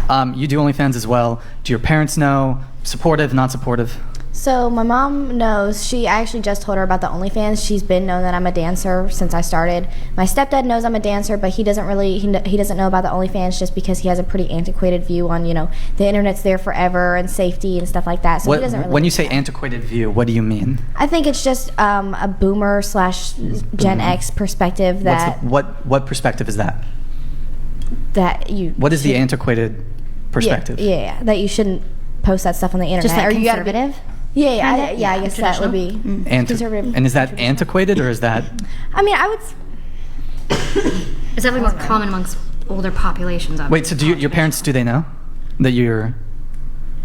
You do OnlyFans as well. Do your parents know? Supportive, not supportive? So my mom knows. I actually just told her about the OnlyFans. She's been known that I'm a dancer since I started. My stepdad knows I'm a dancer, but he doesn't know about the OnlyFans just because he has a pretty antiquated view on, the internet's there forever and safety and stuff like that. So he doesn't really. When you say antiquated view, what do you mean? I think it's just a boomer / Gen X perspective that. What perspective is that? That you. What is the antiquated perspective? Yeah, that you shouldn't post that stuff on the internet. Just like conservative? I guess that would be conservative. And is that antiquated or is that? I mean, I would. It's definitely more common amongst older populations. Wait, so your parents, do they know that you're?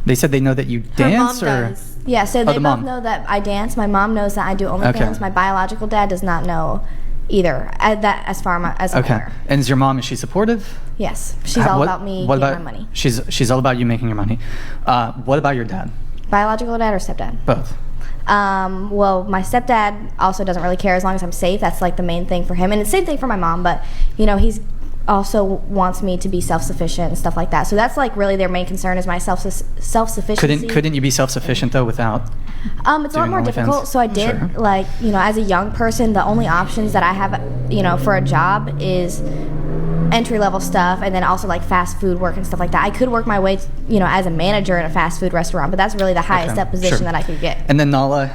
They said they know that you dance, Her mom does. Yeah, so they both know that I dance. My mom knows that I do OnlyFans. Okay. My biological dad does not know either. As far as I'm aware. And is your mom? Is she supportive? Yes, she's all about me getting my money. She's all about you making your money. What about your dad? Biological dad or stepdad? Both. Well, my stepdad also doesn't really care as long as I'm safe. That's like the main thing for him, and the same thing for my mom. But he's also wants me to be self-sufficient and stuff like that. So that's like really their main concern is my self-sufficiency. Couldn't you be self-sufficient though without? It's a lot more difficult. So I did as a young person, the only options that I have, for a job is entry-level stuff, and then also like fast food work and stuff like that. I could work my way, as a manager in a fast food restaurant, but that's really the highest up position that I could get. And then Nala,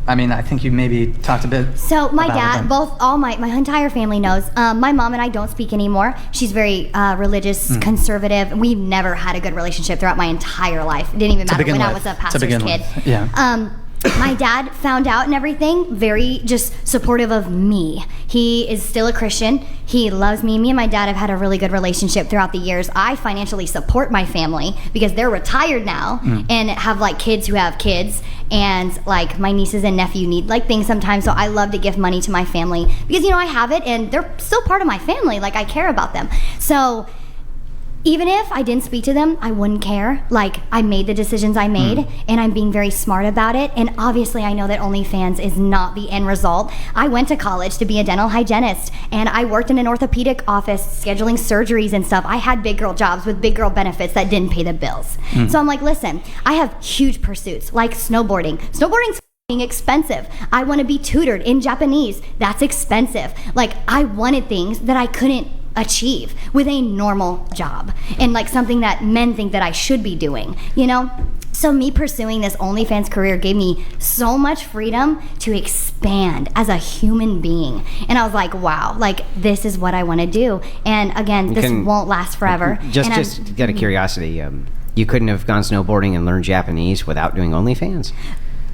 I think you maybe talked a bit. So my dad, my entire family knows. My mom and I don't speak anymore. She's very religious, conservative. We've never had a good relationship throughout my entire life. It didn't even matter when I was a pastor's kid. Yeah. My dad found out and everything, very just supportive of me. He is still a Christian. He loves me. Me and my dad have had a really good relationship throughout the years. I financially support my family because they're retired now and have kids who have kids, and my nieces and nephew need things sometimes. So I love to give money to my family because I have it and they're still part of my family. I care about them. So even if I didn't speak to them, I wouldn't care. I made the decisions I made, and I'm being very smart about it. And obviously, I know that OnlyFans is not the end result. I went to college to be a dental hygienist, and I worked in an orthopedic office scheduling surgeries and stuff. I had big girl jobs with big girl benefits that didn't pay the bills. So I'm listen, I have huge pursuits, like snowboarding. Snowboarding's expensive. I want to be tutored in Japanese. That's expensive. I wanted things that I couldn't achieve with a normal job and something that men think that I should be doing, So me pursuing this OnlyFans career gave me so much freedom to expand as a human being. And I was wow, this is what I want to do. And again, this won't last forever. Just out of curiosity, you couldn't have gone snowboarding and learned Japanese without doing OnlyFans?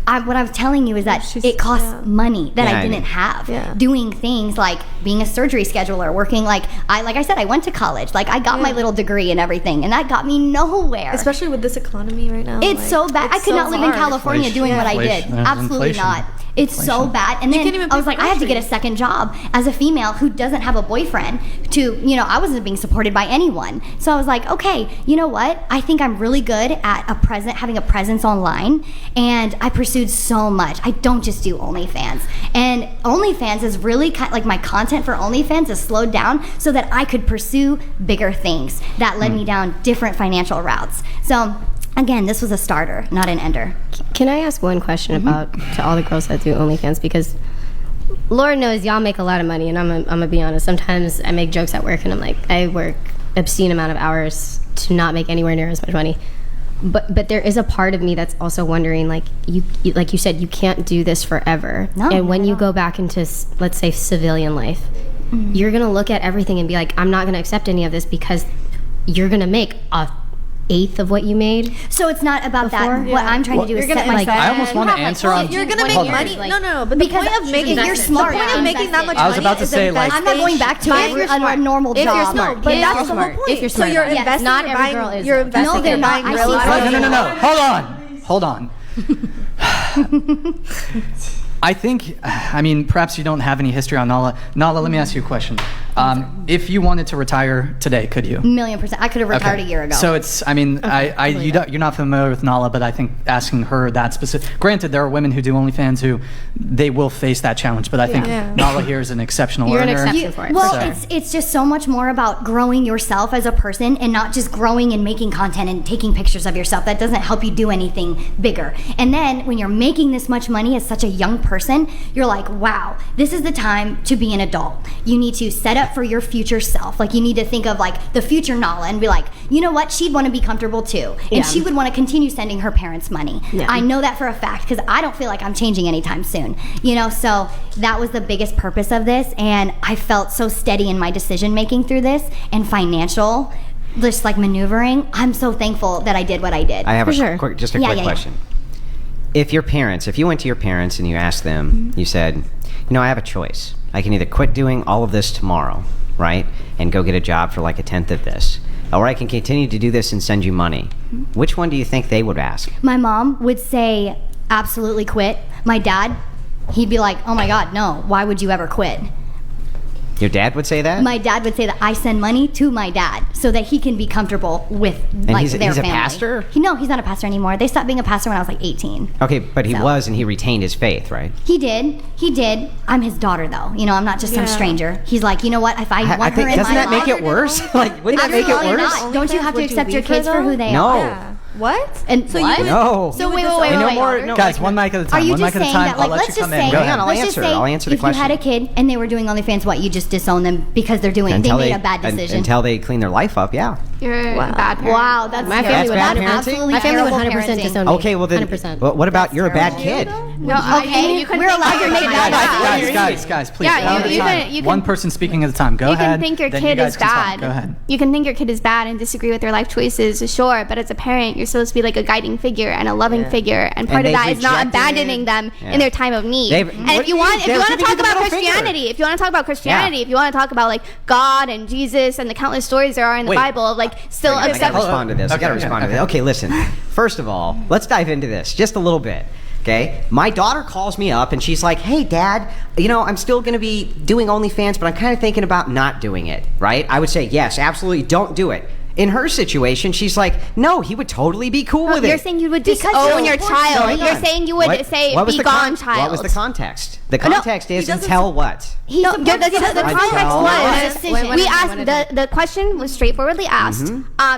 What I was telling you is that it costs money that I didn't have. Doing things like being a surgery scheduler, working I said, I went to college. I got my little degree and everything, and that got me nowhere. Especially with this economy right now. It's so bad. I could not live in California doing what I did. Absolutely not. It's so bad. And then I was I have to get a second job as a female who doesn't have a boyfriend I wasn't being supported by anyone. So I was okay, you know what? I think I'm really good at having a presence online, and I pursued so much. I don't just do OnlyFans. And OnlyFans is really my content for OnlyFans is slowed down so that I could pursue bigger things that led me down different financial routes. So again, this was a starter, not an ender. Can I ask one question about to all the girls that do OnlyFans? Because Lord knows y'all make a lot of money, and I'm gonna be honest. Sometimes I make jokes at work, and I'm I work obscene amount of hours to not make anywhere near as much money. But there is a part of me that's also wondering, you like you said, you can't do this forever. No, and when you go back into, let's say, civilian life, you're gonna look at everything and be I'm not gonna accept any of this because you're gonna make a eighth of what you made. So it's not about before? that. What I'm trying to do is set myself. I almost want to answer on. You're gonna make money. No. But because the point of making if you're smart, the point of making that much money. I was about to say I'm not going back to a normal job. If you're smart, but that's the whole point. If you're smart, so you're investing. Not every girl is. You're investing in buying real estate. No. Hold on. I think, perhaps you don't have any history on Nala. Nala, let me ask you a question. If you wanted to retire today, could you? 1,000,000%. I could have retired a year ago. So it's, I mean, you're not familiar with Nala, but I think asking her that specific. Granted, there are women who do OnlyFans who they will face that challenge, but I think Nala here is an exceptional You're an earner. exception for it. Well, So- it's just so much more about growing yourself as a person and not just growing and making content and taking pictures of yourself. That doesn't help you do anything bigger. And then when you're making this much money as such a young person, you're like, wow, this is the time to be an adult. You need to set up for your future self. Like, you need to think of like the future Nala and be like, you know what, she'd want to be comfortable too, and she would want to continue sending her parents money. I know that for a fact because I don't feel like I'm changing anytime soon, you know. So that was the biggest purpose of this, and I felt so steady in my decision making through this and financial just like maneuvering. I'm so thankful that I did what I did. I have sure. a quick question. If you went to your parents and you asked them, you said, you know, I have a choice. I can either quit doing all of this tomorrow, right, and go get a job for like a tenth of this, or I can continue to do this and send you money. Which one do you think they would ask? My mom would say, absolutely quit. My dad, he'd be like, oh my God, no, why would you ever quit? Your dad would say that? My dad would say that I send money to my dad so that he can be comfortable with like he's their a family. pastor? No, he's not a pastor anymore. They stopped being a pastor when I was like 18. Okay, but he was, and he retained his faith, right? He did. I'm his daughter though. You know, I'm not just some stranger. He's like, you know what? If I want her in doesn't my that make life, it worse? Like, wouldn't that make it absolutely worse? not. Don't you have to Would you accept your leave her, kids for though? who they No. are? Yeah. What? And So what? you would, No. So wait, Guys, one mic at a time. Are you One just mic at a saying time. that, like, I'll let let's you just come say, in. Go ahead. I'll let's just answer. say, I'll answer the if you had a question. kid and they were doing OnlyFans, what, you just disown them because they made a bad decision? Until they clean their life up, yeah. You're a bad parent. Wow, that's My terrible. family would That's bad That's parenting? absolutely My family would terrible 100% parenting. disown me. Okay, well then, 100%. what about you're a bad terrible. kid? No, Okay, you can we're allowed to make Guys, please. Yeah, one at a you time. can- you can- One person speaking at a time. Go you ahead. can think your then kid you guys is can talk. bad. Go ahead. You can think your kid is bad and disagree with their life choices, sure. But as a parent, you're supposed to be like a guiding figure and a loving figure, and part of they've that is not rejected- abandoning them in their time of need. They've- And what if you do you want, mean? if you They're want to giving talk you the about middle finger. Christianity, if you want to talk about like God and Jesus and the countless stories there are in the Wait. Bible of like still I gotta accept. respond to this. I gotta Okay, respond to okay. this. Okay, listen. First of all, let's dive into this just a little bit. Okay, my daughter calls me up and she's like, "Hey, Dad, you know, I'm still going to be doing OnlyFans, but I'm kind of thinking about not doing it." Right? I would say, "Yes, absolutely, don't do it." In her situation, she's like, "No, he would totally be cool with it." You're saying you would Because disown you're your child. Hold You're on. saying you would say, what was "Be the gone, child." What was the context? The context is doesn't until what? The context Until was decision. we asked the question was straightforwardly asked.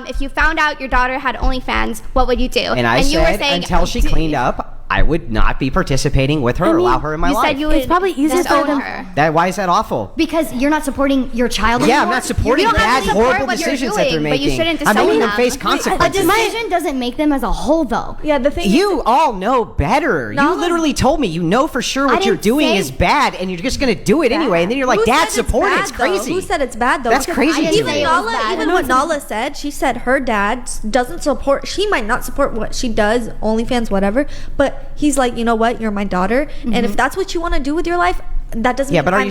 If you found out your daughter had OnlyFans, what would you do? And I you were said, saying until she cleaned up, I would not be participating with her or allow her in my you life. said you would. It's probably easier for disown them- her. Why is that awful? Because you're not supporting your child Yeah, anymore. I'm not supporting You don't have bad, to support horrible what you're decisions that they're doing, but you making. shouldn't I'm disown making them them. face A consequences. decision doesn't make them as a whole, though. Yeah, the thing You all know better. You No. literally told me you know for sure what I you're didn't doing say is bad, and you're just going to do it anyway. And then you're like, Who "Dad, said it's support it. bad, It's though? crazy." Who said it's bad though? That's Because crazy to didn't me. say it was bad. Even what Nala said, she said her dad doesn't support. She might not support what she does, OnlyFans, whatever. But he's like, you know what? You're my daughter, and if that's what you want to do with your life, that doesn't. Yeah, mean but are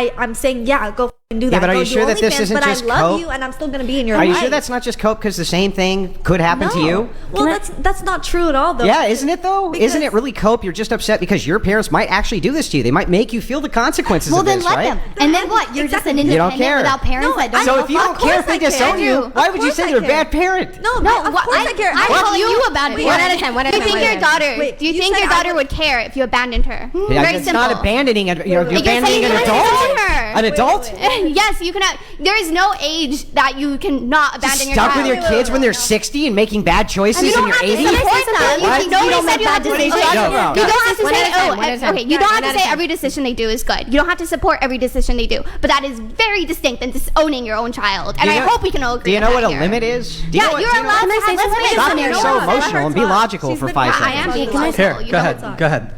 you I'm saying go and do that. Yeah, but are Go you do sure that this OnlyFans, isn't but just I love cope? you, and I'm still gonna be in your Are life. you sure that's not just cope? Because the same thing could happen to you. Well, that's not true at all, though. Yeah, isn't it though? Because- Isn't it really cope? You're just upset because your parents might actually do this to you. They might make you feel the consequences Well, of then this, let right? them. And then what? You're just an Exactly. You don't independent care. without parents No, that don't So give if a you fuck? don't care if they I care. disown you, Andrew, why would you course say I they're a care. bad parent? No, of course I care. I Well, call you you a bad Wait, one at a time. One at Do a you time. think your daughter? Wait, Do you you think said your I daughter would- would care if you abandoned her? Yeah, Very it's simple. not abandoning. You're You're abandoning saying an you adult. disown her. An adult? Yes, you can. There is no age that you cannot abandon your Stuck child. with your kids when they're 60 and making bad choices You in don't your have to 80s? support them. What? You don't make bad decisions. Okay, No, you no. don't have to One say. at a time, one at a time. Okay, you don't have One to at a say time. every decision they do is good. You don't have to support every decision they do. But that is very distinct than disowning your own child. And Do you I know- hope we can all agree. Do you know with what that a here. limit is? Do you Yeah, know what- you're do you know- allowed to have. Let's make Stop it being no, so no, emotional and be logical for 5 I seconds. am being Here, logical. go ahead. Go ahead.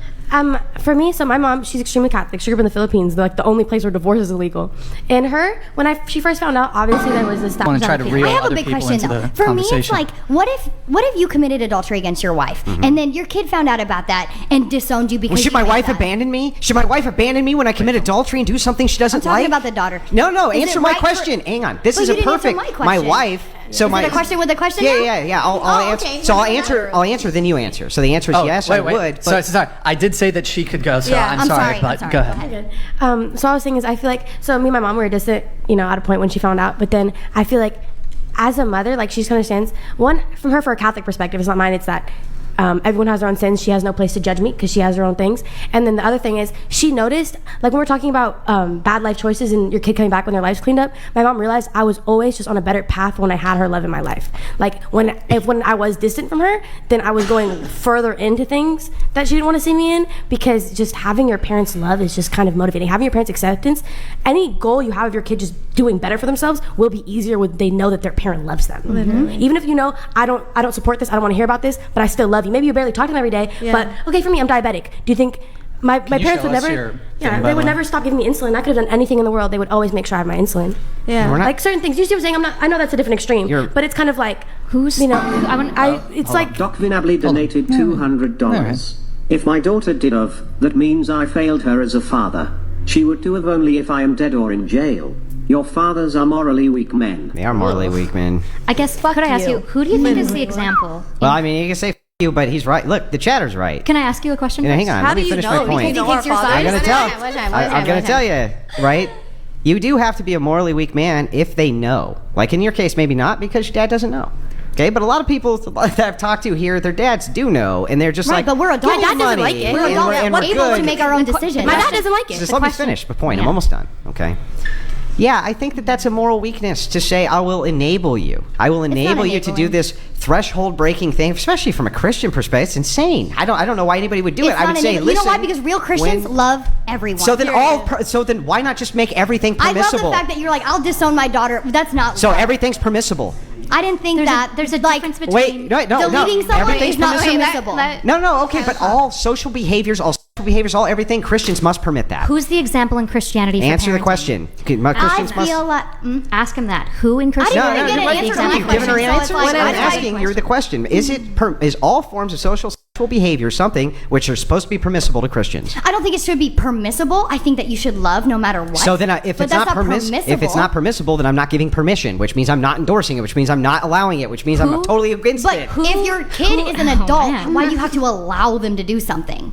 For me, so my mom, she's extremely Catholic. She grew up in the Philippines, like the only place where divorce is illegal. And her, she first found out, obviously there was this. Want to try to reel I have a other big people question into though. the For me, it's conversation. like, what if you committed adultery against your wife, and then your kid found out about that and disowned you because Well, should you my did wife that? abandon me? Should my wife abandon me when I commit adultery and do something she doesn't I'm talking like? about the daughter. No, Is it answer my right for- question. Hang on. This But is you a didn't answer perfect. my question. wife. So Is it a question with a question? Yeah. I'll answer. Okay. So I'll answer. Then you answer. So the answer is yes. I would. But Sorry. I did say that she could go. So Yeah, I'm sorry. But go ahead. So I was saying is I feel like, so me and my mom were distant, at a point when she found out, but then I feel like as a mother, like, she just understands, one, from her, for a Catholic perspective, it's not mine, it's that everyone has their own sins. She has no place to judge me because she has her own things. And then the other thing is, she noticed, like, when we're talking about bad life choices and your kid coming back when their life's cleaned up, my mom realized I was always just on a better path when I had her love in my life. Like, when I was distant from her, then I was going further into things that she didn't want to see me in, because just having your parents' love is just kind of motivating. Having your parents' acceptance, any goal you have of your kid just doing better for themselves will be easier when they know that their parent loves them. Even if I don't support this, I don't want to hear about this, but I still love you. Maybe you barely talk to them every day, but okay, for me, I'm diabetic. Do you think my parents would never? They would never stop giving me insulin. I could have done anything in the world. They would always make sure I have my insulin. Yeah, like certain things. You see what I'm saying? I know that's a different extreme, but it's kind of like Doc Vinably donated $200. If my daughter did that means I failed her as a father. She would do only if I am dead or in jail. Your fathers are morally weak men. They are morally weak men. I guess, could I ask you, who do you think is the example? Well, I mean, you can say f you, but he's right. Look, the chatter's right. Can I ask you a question? Hang on, let me finish my point. I'm going to tell you, right? You do have to be a morally weak man if they know. Like in your case, maybe not, because your dad doesn't know. Okay, but a lot of people that I've talked to here, their dads do know, and they're just like, but we're adults. My dad doesn't like it. We're adults. We're able to make our own decisions. My dad doesn't like it. Just let me finish the point. I'm almost done. Okay. Yeah, I think that's a moral weakness to say, I will enable you. I will enable you to do this threshold breaking thing, especially from a Christian perspective. It's insane. I don't know why anybody would do it. I would say, listen. You know why? Because real Christians love everyone. So then why not just make everything permissible? I love the fact that you're like, I'll disown my daughter. That's not. So everything's permissible. I didn't think there's a difference between deleting someone is not permissible. No. Okay, but all social behaviors, all everything, Christians must permit that. Who's the example in Christianity for Answer parenting? the question. Ask him that. Who in Christianity? No, you've given her an answer. I'm asking you the question. Is all forms of social behavior something which are supposed to be permissible to Christians? I don't think it should be permissible. I think that you should love no matter what. So then if it's not permissible, then I'm not giving permission, which means I'm not endorsing it, which means I'm not allowing it, which means I'm totally against it. But if your kid is an adult, why do you have to allow them to do something?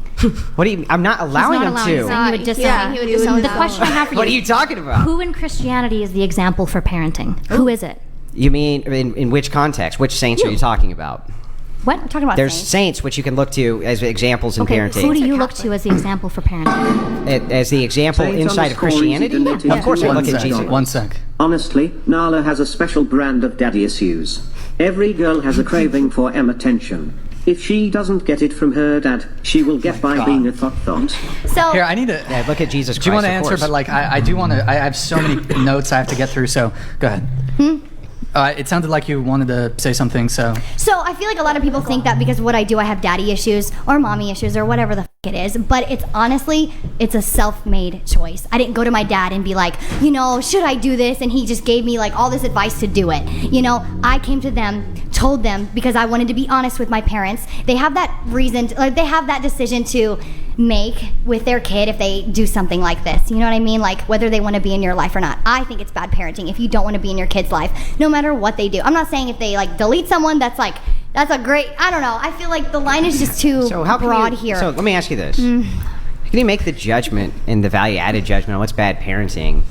What do you? I'm not allowing them to. He would disown. The question I have for you. What are you talking about? Who in Christianity is the example for parenting? Who is it? You mean in which context? Which saints are you talking about? What? I'm talking about There's saints which you can look to as examples in parenting. Who do you look to as the example for parenting? As the example inside of Christianity? Yeah, of course I look at Jesus. One sec. Honestly, Nala has a special brand of daddy issues. Every girl has a craving for attention. If she doesn't get it from her dad, she will get by being a thought. So here, I need to look at Jesus Christ. Do you want to answer? But like, I do want to. I have so many notes I have to get through. So go ahead. It sounded like you wanted to say something. So I feel like a lot of people think that because of what I do, I have daddy issues or mommy issues or whatever the it is. But it's honestly, it's a self-made choice. I didn't go to my dad and be like, should I do this? And he just gave me like all this advice to do it. I came to them, told them, because I wanted to be honest with my parents. They have that reason, they have that decision to make with their kid if they do something like this. You know what I mean? Like whether they want to be in your life or not. I think it's bad parenting if you don't want to be in your kid's life, no matter what they do. I'm not saying if they like delete someone, that's a great, I don't know. I feel like the line is just too broad here. So let me ask you this. Can you make the judgment and the value-added judgment on what's bad parenting?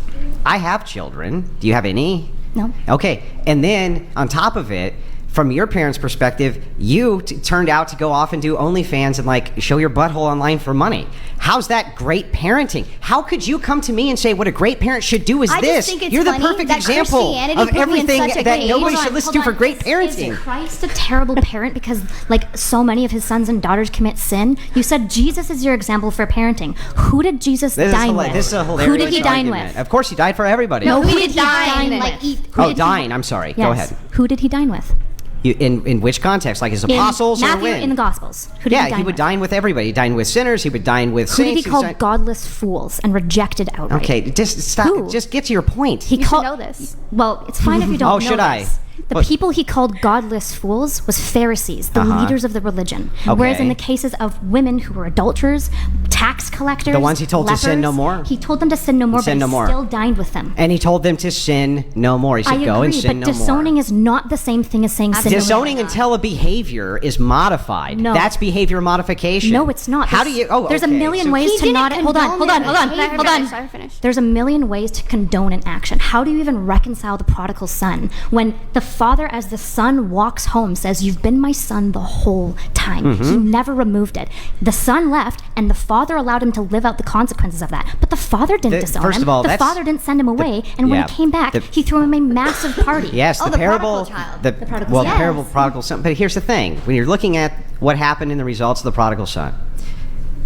I have children. Do you have any? No. Okay. And then on top of it, from your parents' perspective, you turned out to go off and do OnlyFans and like show your butthole online for money. How's that great parenting? How could you come to me and say what a great parent should do is this? You're the perfect example of everything that nobody should listen to for great parenting. Is Christ a terrible parent because like so many of his sons and daughters commit sin? You said Jesus is your example for parenting. Who did Jesus dine with? This is a hilarious Who did he dine argument. with? Of course he died for everybody. No, who did he dine with? Dine. I'm sorry. Yes. Go ahead. Who did he dine with? In which context? Like his apostles or when? In the Gospels. Who did he dine he would dine with everybody. He dined with sinners. He would dine with saints. Who did he call godless fools and rejected outright? Okay, just stop. Who? Just get to your point. You should know this. Well, it's fine if you don't know should I? this. The people he called godless fools was Pharisees, the leaders of the religion. Okay. Whereas in the cases of women who were adulterers, tax collectors, The ones he told lepers, to sin no more? He told them to sin no more, Sin but no he more. still dined with them. And he told them to sin no more. He said, I go agree, and sin but no disowning more. is not the same thing as saying sin no more. Disowning until a behavior is modified. No. That's behavior modification. No, it's not. How do you? Oh, there's okay. a million So- ways He to didn't not. Hold on. condone it. Let her finish. There's a million ways to condone an action. How do you even reconcile the prodigal son when the father, as the son walks home, says, "You've been my son the whole time." He never removed it. The son left, and the father allowed him to live out the consequences of that. But the father didn't disown first him. of all, the that's- father didn't send him away, and when yeah, he came back, the- he threw him a massive party. Yes, the the parable. prodigal child. The prodigal well, son. the parable of the prodigal son. But here's the thing: when you're looking at what happened in the results of the prodigal son,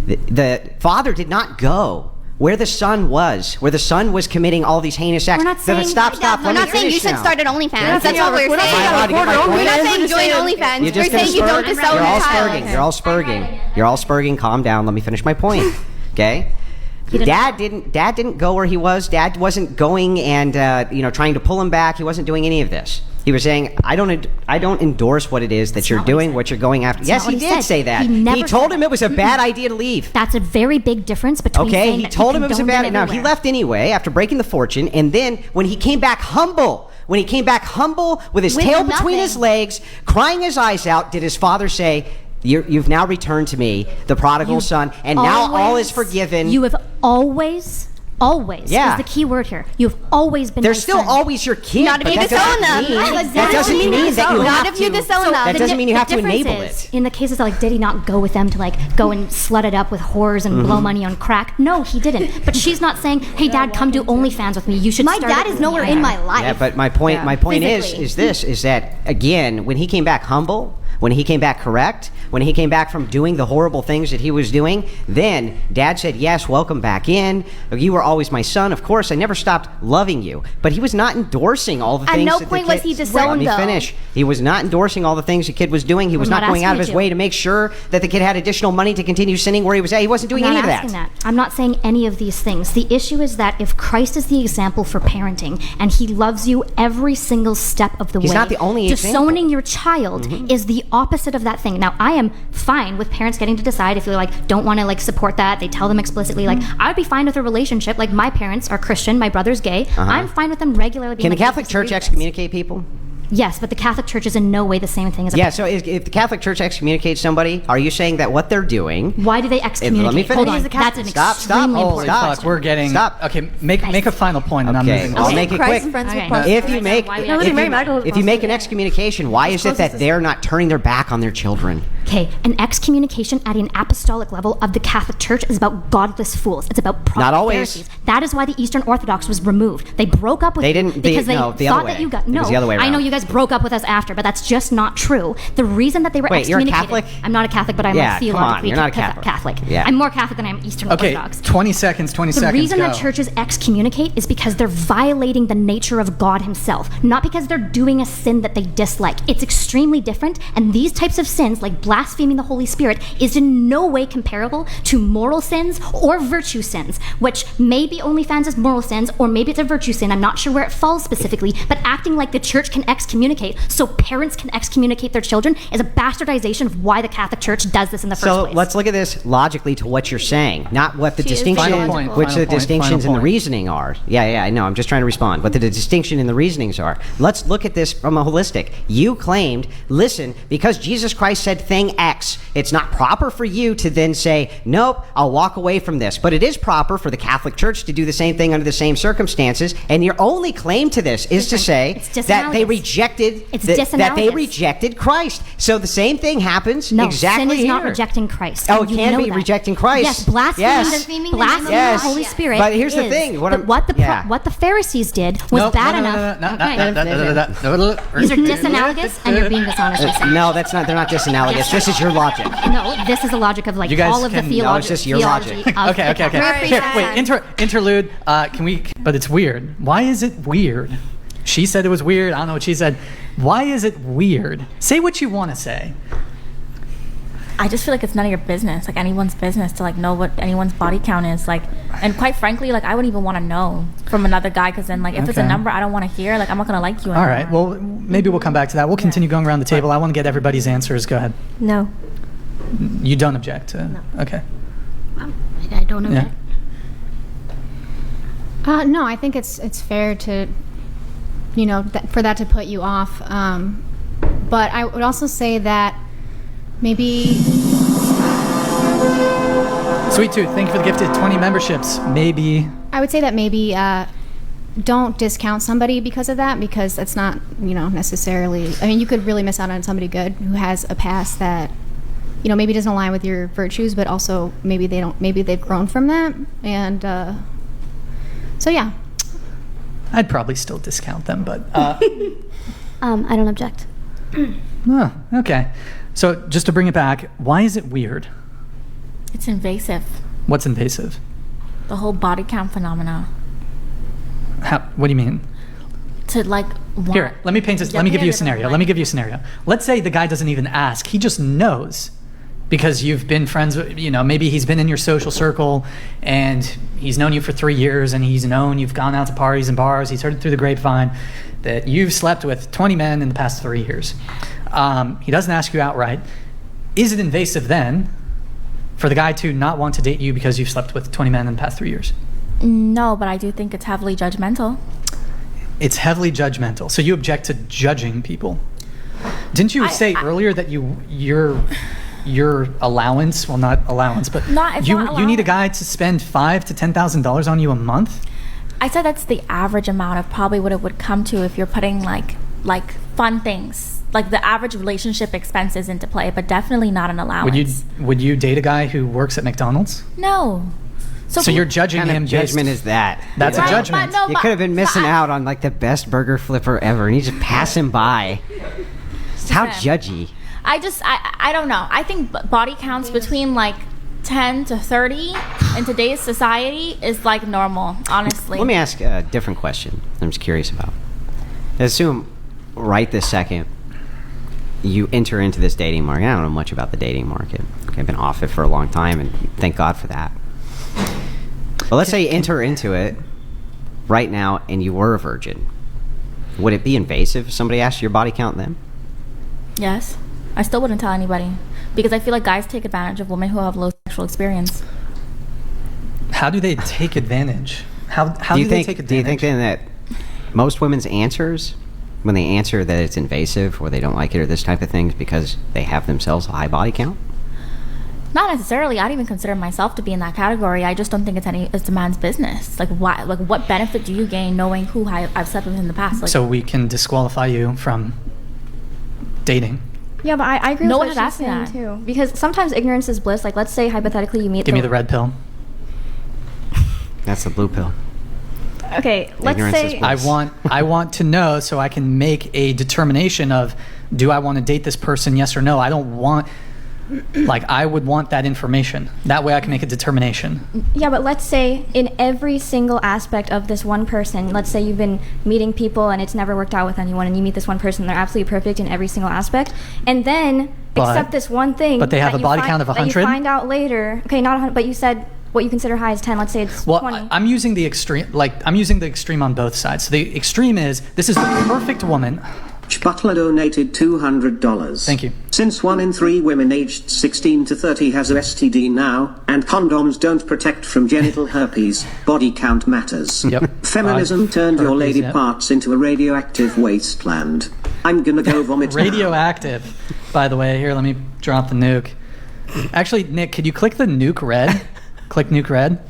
the father did not go where the son was committing all these heinous acts. We're not saying- Stop. We're Let me not saying you finish should now. start an OnlyFans. not That's saying what we're we're not saying. saying Am I record my point? We're not saying We're join saying- OnlyFans. You're We're just gonna saying you don't spurg? disown You're your all child. spurging. You're all spurging. You're all spurging. Calm down. Let me finish my point. Okay. Dad didn't go where he was. Dad wasn't going and trying to pull him back. He wasn't doing any of this. He was saying, I don't endorse what it is that you're not what he doing, said. what you're going after. That's Yes, not what he he did said. say that. He never He told said him that. it was a bad idea to leave. That's a very big difference between Okay, saying he that told him it was a condoned bad. him Now he everywhere. left anyway after breaking the fortune, and then when he came back humble, with his With tail between nothing. his legs, crying his eyes out, did his father say, "You've now returned to me, the prodigal son, and now all is forgiven"? You have always Yeah. is the key word here. You've always been. They're my still son. always your kid. Not if but you that disown doesn't them. mean- Exactly. That doesn't mean that you Not have if you to. disown them. That doesn't mean you have to difference enable is, it. in the cases of did he not go with them to go and slut it up with whores and blow money on crack? No, he didn't. But she's not saying, "Hey, Dad, come do OnlyFans with me. You should." My start dad it is with nowhere me." in my life. Yeah, but my point Physically. is that again, when he came back humble, when he came back correct, when he came back from doing the horrible things that he was doing, then Dad said, "Yes, welcome back in. You were always my son. Of course, I never stopped loving you." But he was not endorsing all the At things. no that point the was kid, he disowned, Let me though. finish. He was not endorsing all the things the kid was doing. He was I'm not not going out of asking his you way to. to make sure that the kid had additional money to continue sinning where he was at. He wasn't doing I'm any not of asking that. I'm not saying any of these things. The issue is that if Christ is the example for parenting and he loves you every single step of the He's way, not the only disowning your child is the opposite of that thing. Now, I am fine with parents getting to decide if they don't want to support that. They tell them explicitly. I would be fine with a relationship. My parents are Christian, my brother's gay. I'm fine with them regularly being Can the "Hey, Catholic disagree Church with this." excommunicate people? Yes, but the Catholic Church is in no way the same thing as a Yeah, so if the Catholic Church excommunicates somebody, are you saying that what they're doing? Why do they excommunicate? Let me finish. Hold on, that's an Stop, extremely hold, important stop. question. Fuck, we're getting. Stop. Okay, make a final point, and I'm Okay, moving I'll on. make it Christ quick. friends with Okay. prostitutes. If you make Why we No, Mary Magdalene if you make an excommunication, why is it that they're not turning their back on their children? Okay, an excommunication at an apostolic level of the Catholic Church is about godless fools. It's about Not always. Pharisees. That is why the Eastern Orthodox was removed. They broke up with They you didn't- they- because they no, the thought other that way. you got It no. was the other way I know around. you guys broke up with us after, but that's just not true. The reason that they were Wait, you're a excommunicated. Catholic? I'm not a Catholic, but I'm Yeah, come on, theologically you're not a Catholic. Catholic. Yeah. I'm more Catholic than I am Eastern Okay, Orthodox. 20 seconds. The reason go. that churches excommunicate is because they're violating the nature of God himself, not because they're doing a sin that they dislike. It's extremely different, and these types of sins, like blaspheming the Holy Spirit, is in no way comparable to moral sins or virtue sins, which maybe OnlyFans is moral sins, or maybe it's a virtue sin. I'm not sure where it falls specifically, but acting like the church can excommunicate so parents can excommunicate their children is a bastardization of why the Catholic Church does this in the first So place. let's look at this logically to what you're saying, not what the She is distinction, Final point, which final the point, distinctions final in the point. reasoning are. Yeah, I know. I'm just trying to respond. What the distinction in the reasonings are. Let's look at this from a holistic. You claimed, listen, because Jesus Christ said thing X, it's not proper for you to then say, nope, I'll walk away from this. But it is proper for the Catholic Church to do the same thing under the same circumstances. And your only claim to this is to say It's that they disanalogous. rejected It's that they disanalogous. rejected Christ. So the same thing happens No, exactly sin is not here. rejecting Christ. Oh, and it you can know be that. rejecting Christ. Yes, blaspheming, Yes. Blaspheming the blaspheming name of the God. Holy Spirit. But here's the is- thing, what but I'm- what the yeah. what the Pharisees did was bad enough. These are disanalogous, and you're being dishonest. with them. No, that's not. They're not disanalogous. This is your logic. No, this is the logic of You guys all of the can- theology. No, it's just your logic. Okay. Here, wait, interlude. Can we? But it's weird. Why is it weird? She said it was weird. I don't know what she said. Why is it weird? Say what you want to say. I just feel like it's none of your business, like anyone's business to like know what anyone's body count is, like, and quite frankly, like I wouldn't even want to know from another guy, because then like if it's a number I don't want to hear, like I'm not gonna like you anymore. All right, well maybe we'll come back to that. We'll continue going around the table. I want to get everybody's answers. Go ahead. No. You don't object to? No. Okay. I don't object. No, I think it's fair to, you know, for that to put you off. But I would also say that maybe... Sweet Tooth, thank you for the gifted 20 memberships. Maybe... I would say that maybe don't discount somebody because of that, because it's not, you know, necessarily... I mean, you could really miss out on somebody good who has a past that, you know, maybe doesn't align with your virtues, but also maybe they've grown from that. And so, yeah. I'd probably still discount them, but... I don't object. Oh, okay. So just to bring it back, why is it weird? It's invasive. What's invasive? The whole body count phenomena. What do you mean? To like Here, let me paint this. Let me give you a scenario. Let me give you a scenario. Let's say the guy doesn't even ask. He just knows because you've been friends with, you know, maybe he's been in your social circle and he's known you for 3 years and he's known you've gone out to parties and bars. He's heard it through the grapevine that you've slept with 20 men in the past 3 years. He doesn't ask you outright. Is it invasive then for the guy to not want to date you because you've slept with 20 men in the past 3 years? No, but I do think it's heavily judgmental. It's heavily judgmental. So you object to judging people. Didn't you say earlier that your allowance, well, not allowance, but you need a guy to spend $5,000 to $10,000 on you a month? I said that's the average amount of probably what it would come to if you're putting like fun things, like the average relationship expenses into play, but definitely not an allowance. Would you date a guy who works at McDonald's? No. So you're judging him. What kind of judgment is that? That's a judgment. You could have been missing out on like the best burger flipper ever, and you just pass him by. How judgy. I don't know. I think body counts between like 10 to 30 in today's society is like normal, honestly. Let me ask a different question I'm just curious about. Assume right this second you enter into this dating market. I don't know much about the dating market. I've been off it for a long time, and thank God for that. But let's say you enter into it right now and you were a virgin. Would it be invasive if somebody asked your body count then? Yes. I still wouldn't tell anybody because I feel like guys take advantage of women who have low sexual experience. How do they take advantage? How do they take advantage? Do you think then that most women's answers, when they answer that it's invasive or they don't like it or this type of thing, is because they have themselves a high body count? Not necessarily. I'd even consider myself to be in that category. I just don't think it's a man's business. Like, why? Like, what benefit do you gain knowing who I've slept with in the past? Like, so we can disqualify you from dating. Yeah, but I agree with what she's saying too. Because sometimes ignorance is bliss. Like, let's say hypothetically you meet. Give me the red pill. That's the blue pill. Okay, let's say I want to know so I can make a determination of, do I want to date this person? Yes or no. I don't want. Like, I would want that information. That way I can make a determination. Yeah, but let's say in every single aspect of this one person, let's say you've been meeting people and it's never worked out with anyone, and you meet this one person, they're absolutely perfect in every single aspect, and then except this one thing. But they have a body count of 100? That you find out later. Okay, not 100, but you said what you consider high is 10. Let's say it's 20. I'm using the extreme. I'm using the extreme on both sides. So the extreme is, this is the perfect woman. Butler donated $200. Thank you. Since 1 in 3 women aged 16 to 30 has a STD now, and condoms don't protect from genital herpes, body count matters. Yep. Feminism turned your lady parts into a radioactive wasteland. I'm gonna go vomit. Radioactive. By the way, here, let me drop the nuke. Actually, Nick, could you click the nuke red? Click nuke red.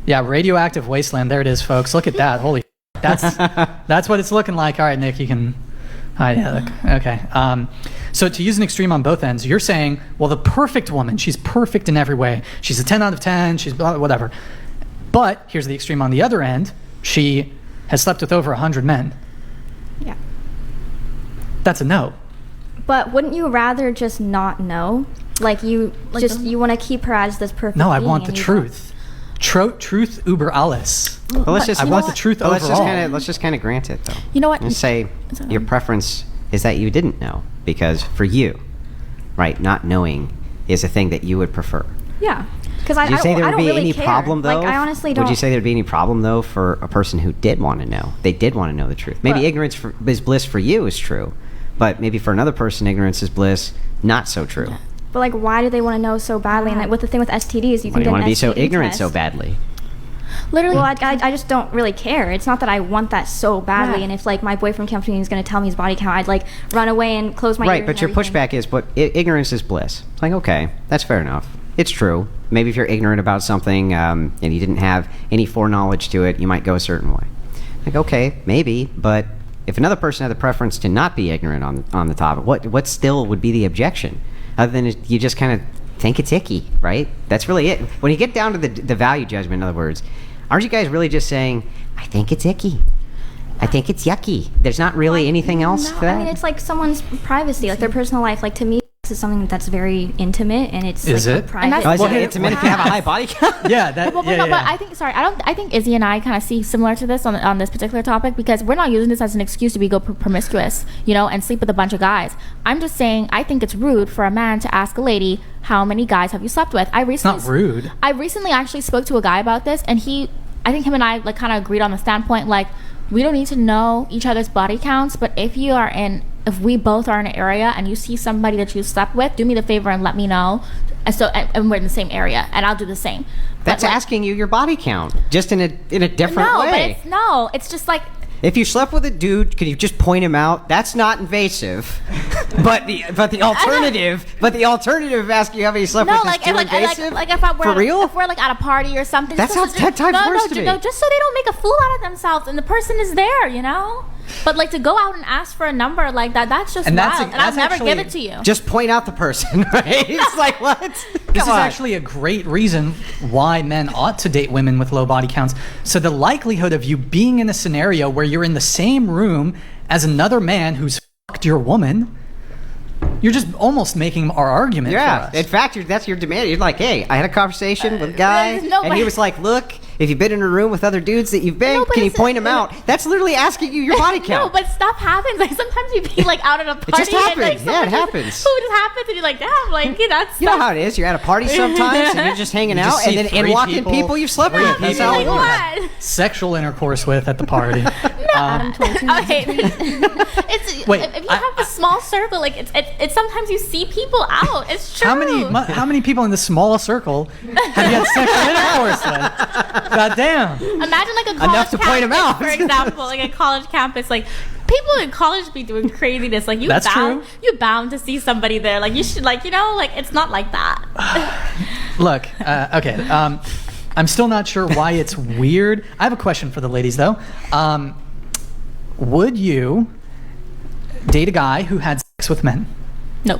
Yeah, radioactive wasteland. There it is, folks. Look at that. Holy. That's what it's looking like. All right, Nick, you can. Okay. So to use an extreme on both ends, you're saying, well, the perfect woman, she's perfect in every way. She's a 10 out of 10. She's blah, whatever. But here's the extreme on the other end. She has slept with over 100 men. Yeah. That's a no. But wouldn't you rather just not know? Like, you want to keep her as this perfect No, I being, want the truth. Truth über alles. Well, I want the truth overall. Let's just kind of grant it, though. You know what? Let's say your preference is that you didn't know, because for you, right, not knowing is a thing that you would prefer. Yeah. Because Would you say there would don't be really any care. problem though? Like, I honestly don't. Would you say there'd be any problem though for a person who did want to know? They did want to know the truth. Maybe ignorance is bliss for you is true, but maybe for another person, ignorance is bliss. Not so true. Yeah. But like, why do they want to know so badly? And like, with the thing with STDs, you Why can do get you want to an be so STD ignorant test. so badly? Literally, well, I just don't really care. It's not that I want that so badly. And if like my boyfriend comes to me and is going to tell me his body count, I'd like run away and close my ears. Right, but your pushback is, but ignorance is bliss. It's like, okay, that's fair enough. It's true. Maybe if you're ignorant about something and you didn't have any foreknowledge to it, you might go a certain way. Like, okay, maybe, but if another person had the preference to not be ignorant on the topic, what still would be the objection? Other than you just kind of think it's icky, right? That's really it. When you get down to the value judgment, in other words, aren't you guys really just saying, I think it's icky? I think it's yucky. There's not really anything else to that? I mean, it's like someone's privacy, like their personal life. Like, to me, this is something that's very intimate, and it's Is like it? private. Is it intimate if you have a high body count? Yeah, that. But I think I think Izzy and I kind of see similar to this on this particular topic, because we're not using this as an excuse to be promiscuous, and sleep with a bunch of guys. I'm just saying I think it's rude for a man to ask a lady, how many guys have you slept with? It's not rude. I recently actually spoke to a guy about this, and I think him and I like kind of agreed on the standpoint, like, we don't need to know each other's body counts, but if we both are in an area and you see somebody that you slept with, do me the favor and let me know. And we're in the same area, and I'll do the same. That's asking you your body count, just in a different way. It's just like, if you slept with a dude, could you just point him out? That's not invasive. but the alternative of asking you how many you slept with is too invasive. Like if For real? If we're like at a party or something. That sounds 10 times worse to me. No, just so they don't make a fool out of themselves and the person is there, But like to go out and ask for a number like that's just wild. And I'll never give it to you. Just point out the person, right? It's like, what? This is actually a great reason why men ought to date women with low body counts. So the likelihood of you being in a scenario where you're in the same room as another man who's fucked your woman, you're just almost making our argument for us. In fact, that's your demand. You're like, hey, I had a conversation with a guy, and he was like, look, if you've been in a room with other dudes that you've been, can you point them out? That's literally asking you your body count. No, but stuff happens. Like sometimes you be like out at a party. It just happens. And, like, it happens. It just happens, and you're like, damn, like that's. You know how it is. You're at a party sometimes, and you're just hanging out, and then walk in people you've slept with. That's how it works. Sexual intercourse with at the party. Okay. If you have a small circle, like it's sometimes you see people out. It's true. How many people in this small circle have you had sexual intercourse with? God damn. Imagine like a college enough to point them out. For example, like a college campus, like people in college be doing craziness. Like That's true. You're bound to see somebody there. Like you should, like it's not like that. Look, okay. I'm still not sure why it's weird. I have a question for the ladies though. Would you date a guy who had sex with men? No.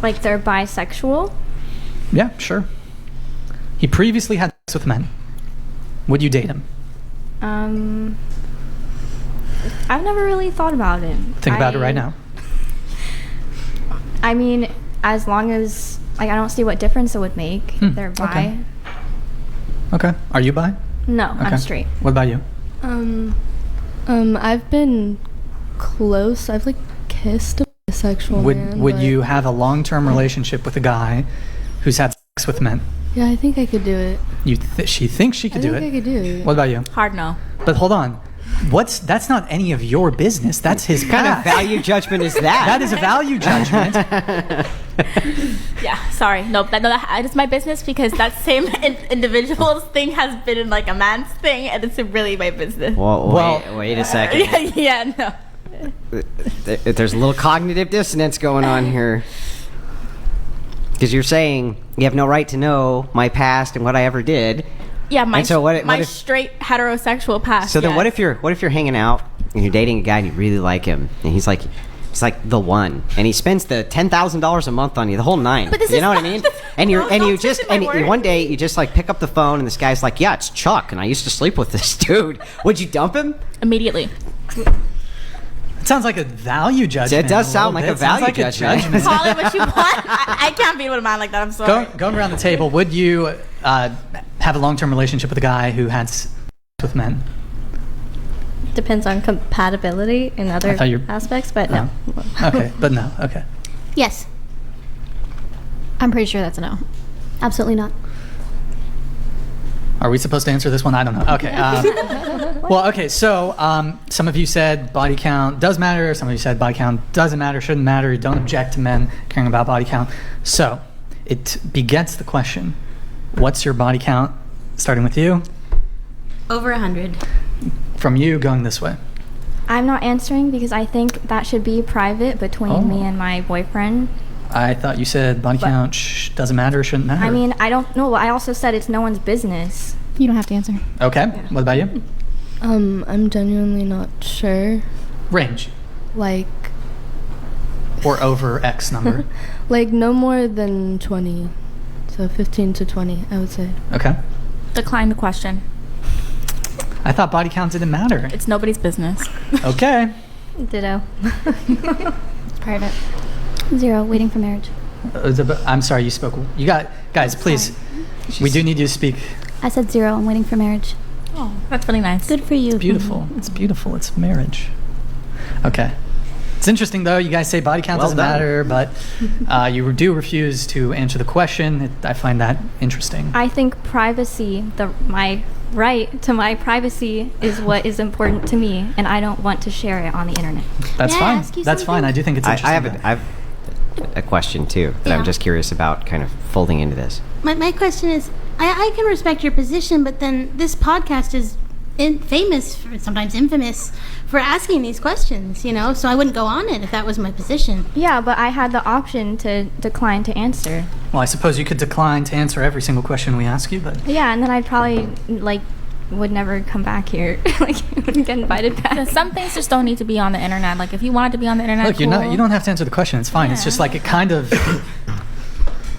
Like they're bisexual? Yeah, sure. He previously had sex with men. Would you date him? I've never really thought about it. Think about it right now. I mean, as long as I don't see what difference it would make. They're bi. Okay. Are you bi? No, Okay. I'm straight. What about you? I've been close. I've like kissed a bisexual man. Would you have a long-term relationship with a guy who's had sex with men? Yeah, I think I could do it. She thinks she could do it. I think I could do it. What about you? Hard no. But hold on. That's not any of your business. That's his What kind of past. value judgment is that? That is a value judgment. Yeah, sorry. Nope. That is my business because that same individual's thing has been in like a man's thing, and it's really my business. Well, wait a second. Yeah, no. There's a little cognitive dissonance going on here. Because you're saying you have no right to know my past and what I ever did. Yeah, my what if, straight heterosexual past. So then, what if you're hanging out and you're dating a guy and you really like him, and he's like the one, and he spends the $10,000 a month on you, the whole nine. But this you is know not, what I mean? And one day you just like pick up the phone and this guy's like, yeah, it's Chuck, and I used to sleep with this dude. Would you dump him immediately? It sounds like a value judgment. It does sound like a value judgment. Call it what you want. I can't be with a man like that. I'm sorry. Going around the table, would you have a long-term relationship with a guy who had sex with men? Depends on compatibility in other aspects, but no. Okay, but no. Okay. Yes. I'm pretty sure that's a no. Absolutely not. Are we supposed to answer this one? I don't know. Okay. Well, okay. So some of you said body count does matter. Some of you said body count doesn't matter, shouldn't matter. You don't object to men caring about body count. So it begets the question, what's your body count? Starting with you. Over 100. From you, going this way. I'm not answering because I think that should be private between me and my boyfriend. I thought you said body count doesn't matter, shouldn't matter. I mean, I don't know. I also said it's no one's business. You don't have to answer. Okay. Yeah. What about you? I'm genuinely not sure. Range. Like. Or over X number. Like no more than 20. So 15 to 20, I would say. Okay. Decline the question. I thought body count didn't matter. It's nobody's business. Okay. Ditto. It's private. 0, waiting for marriage. I'm sorry, you spoke. You got, guys, please. We do need you to speak. I said 0, I'm waiting for marriage. Oh, that's really nice. Good for you. It's beautiful. It's beautiful. It's marriage. Okay. It's interesting, though. You guys say body count doesn't matter, but you do refuse to answer the question. I find that interesting. I think privacy, my right to my privacy is what is important to me, and I don't want to share it on the internet. That's fine. That's fine. I do think it's interesting. I have a question, too, that I'm just curious about kind of folding into this. My question is, I can respect your position, but then this podcast is famous, sometimes infamous, for asking these questions, so I wouldn't go on it if that was my position. Yeah, but I had the option to decline to answer. Well, I suppose you could decline to answer every single question we ask you, but... Yeah, and then I'd probably, would never come back here. Wouldn't get invited back. Some things just don't need to be on the internet. Like, if you wanted to be on the internet, look, cool. you don't have to answer the question. It's fine. Yeah. It's just like it kind of...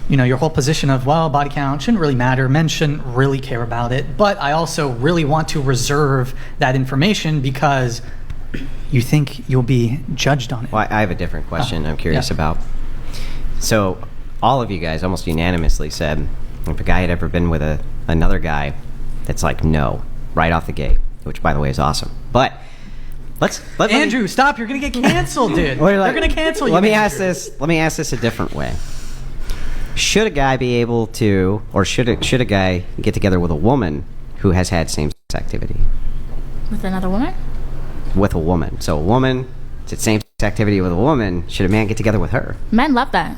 your whole position of, well, body count shouldn't really matter. Men shouldn't really care about it. But I also really want to reserve that information because you think you'll be judged on it. Well, I have a different question I'm curious about. So all of you guys almost unanimously said if a guy had ever been with another guy, it's like no, right off the gate, which, by the way, is awesome. But Andrew, stop. You're going to get canceled, dude. They're going to cancel you. Let me ask this a different way. Should a guy be able to, or should a guy get together with a woman who has had same-sex activity? With another woman? With a woman. So a woman, it's same-sex activity with a woman. Should a man get together with her? Men love that.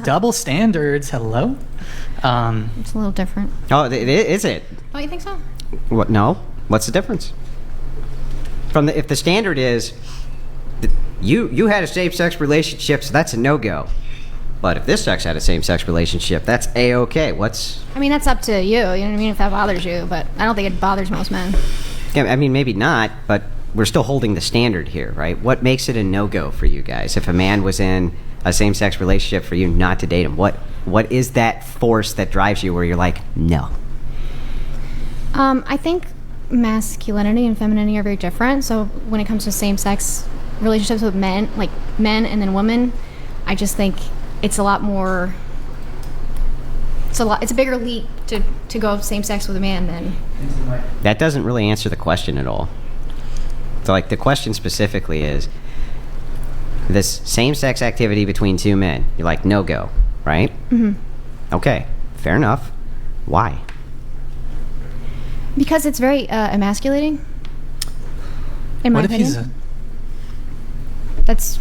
Double standards. Hello? It's a little different. Oh, is it? Oh, you think so? What? No. What's the difference? If the standard is you had a same-sex relationship, so that's a no-go. But if this sex had a same-sex relationship, that's A-okay. I mean, that's up to you. You know what I mean? If that bothers you, but I don't think it bothers most men. Yeah, I mean, maybe not, but we're still holding the standard here, right? What makes it a no-go for you guys? If a man was in a same-sex relationship for you not to date him, what is that force that drives you where you're like, no? I think masculinity and femininity are very different. So when it comes to same-sex relationships with men and then women, I just think it's a lot more. It's a bigger leap to go same sex with a man than. That doesn't really answer the question at all. So, the question specifically is this same-sex activity between two men. You're like, no go, right? Mm-hmm. Okay, fair enough. Why? Because it's very emasculating. In my opinion. That's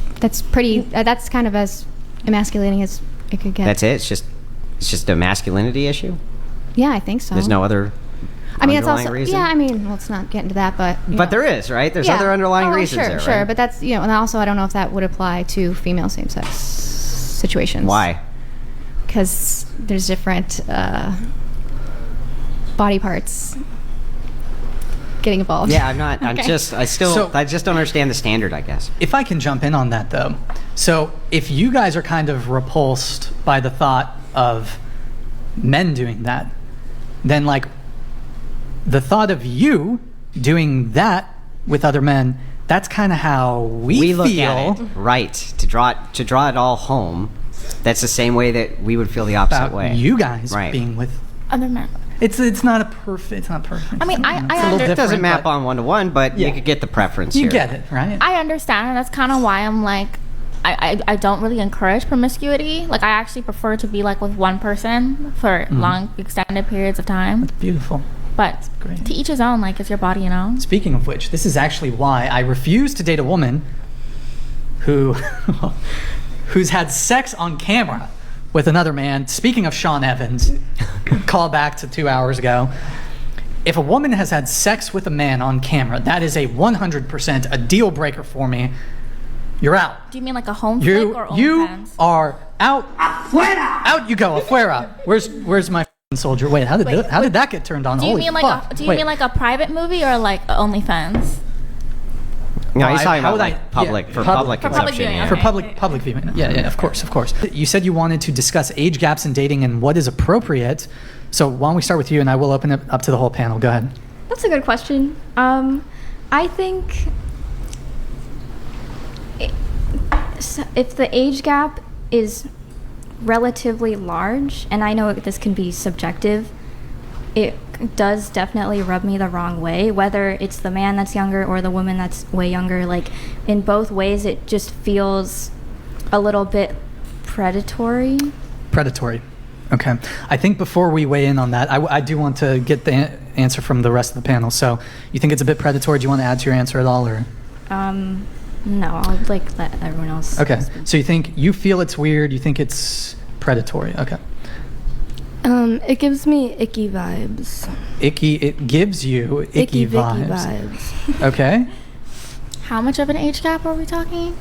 pretty. That's kind of as emasculating as it could get. That's it. It's just a masculinity issue. Yeah, I think so. There's no other. It's also reason? Yeah, I mean, let's not get into that, but there is, right? There's other underlying reasons there, sure, right? But that's and also I don't know if that would apply to female same-sex situations. Why? Because there's different body parts getting involved. Yeah, I'm not. I just don't understand the standard, I guess. If I can jump in on that, though. So if you guys are kind of repulsed by the thought of men doing that, then the thought of you doing that with other men, that's kind of how we look feel. At it, right? To draw it all home, that's the same way that we would feel the opposite way. You guys being with other men. It's not perfect. It's not perfect. I mean, it doesn't map on one-to-one, but you could get the preference. You get it, right? I understand, and that's kind of why I'm like, I don't really encourage promiscuity. Like, I actually prefer to be like with one person for long extended periods of time. That's beautiful. But to each his own. Like, it's your body, you know. Speaking of which, this is actually why I refuse to date a woman who's had sex on camera with another man. Speaking of Sean Evans, call back to 2 hours ago. If a woman has had sex with a man on camera, that is a 100% a deal breaker for me. You're out. Do you mean like a home flick or You OnlyFans? are out. Afuera! Out you go, afuera. Where's my soldier? Wait, how did that get turned on? Do you Holy mean like fuck. mean like a private movie or like OnlyFans? No, he's talking how about would like public for public consumption. viewing, Yeah. For public viewing. Yeah, of course. You said you wanted to discuss age gaps in dating and what is appropriate. So why don't we start with you, and I will open it up to the whole panel. Go ahead. That's a good question. I think if the age gap is relatively large, and I know this can be subjective, it does definitely rub me the wrong way, whether it's the man that's younger or the woman that's way younger. Like, in both ways, it just feels a little bit predatory. Okay. I think before we weigh in on that, I do want to get the answer from the rest of the panel. So you think it's a bit predatory? Do you want to add to your answer at all, or? No, I'll let everyone else. Okay. So you feel it's weird. You think it's predatory. Okay. It gives me icky vibes. It gives you icky vibes. Okay. How much of an age gap are we talking?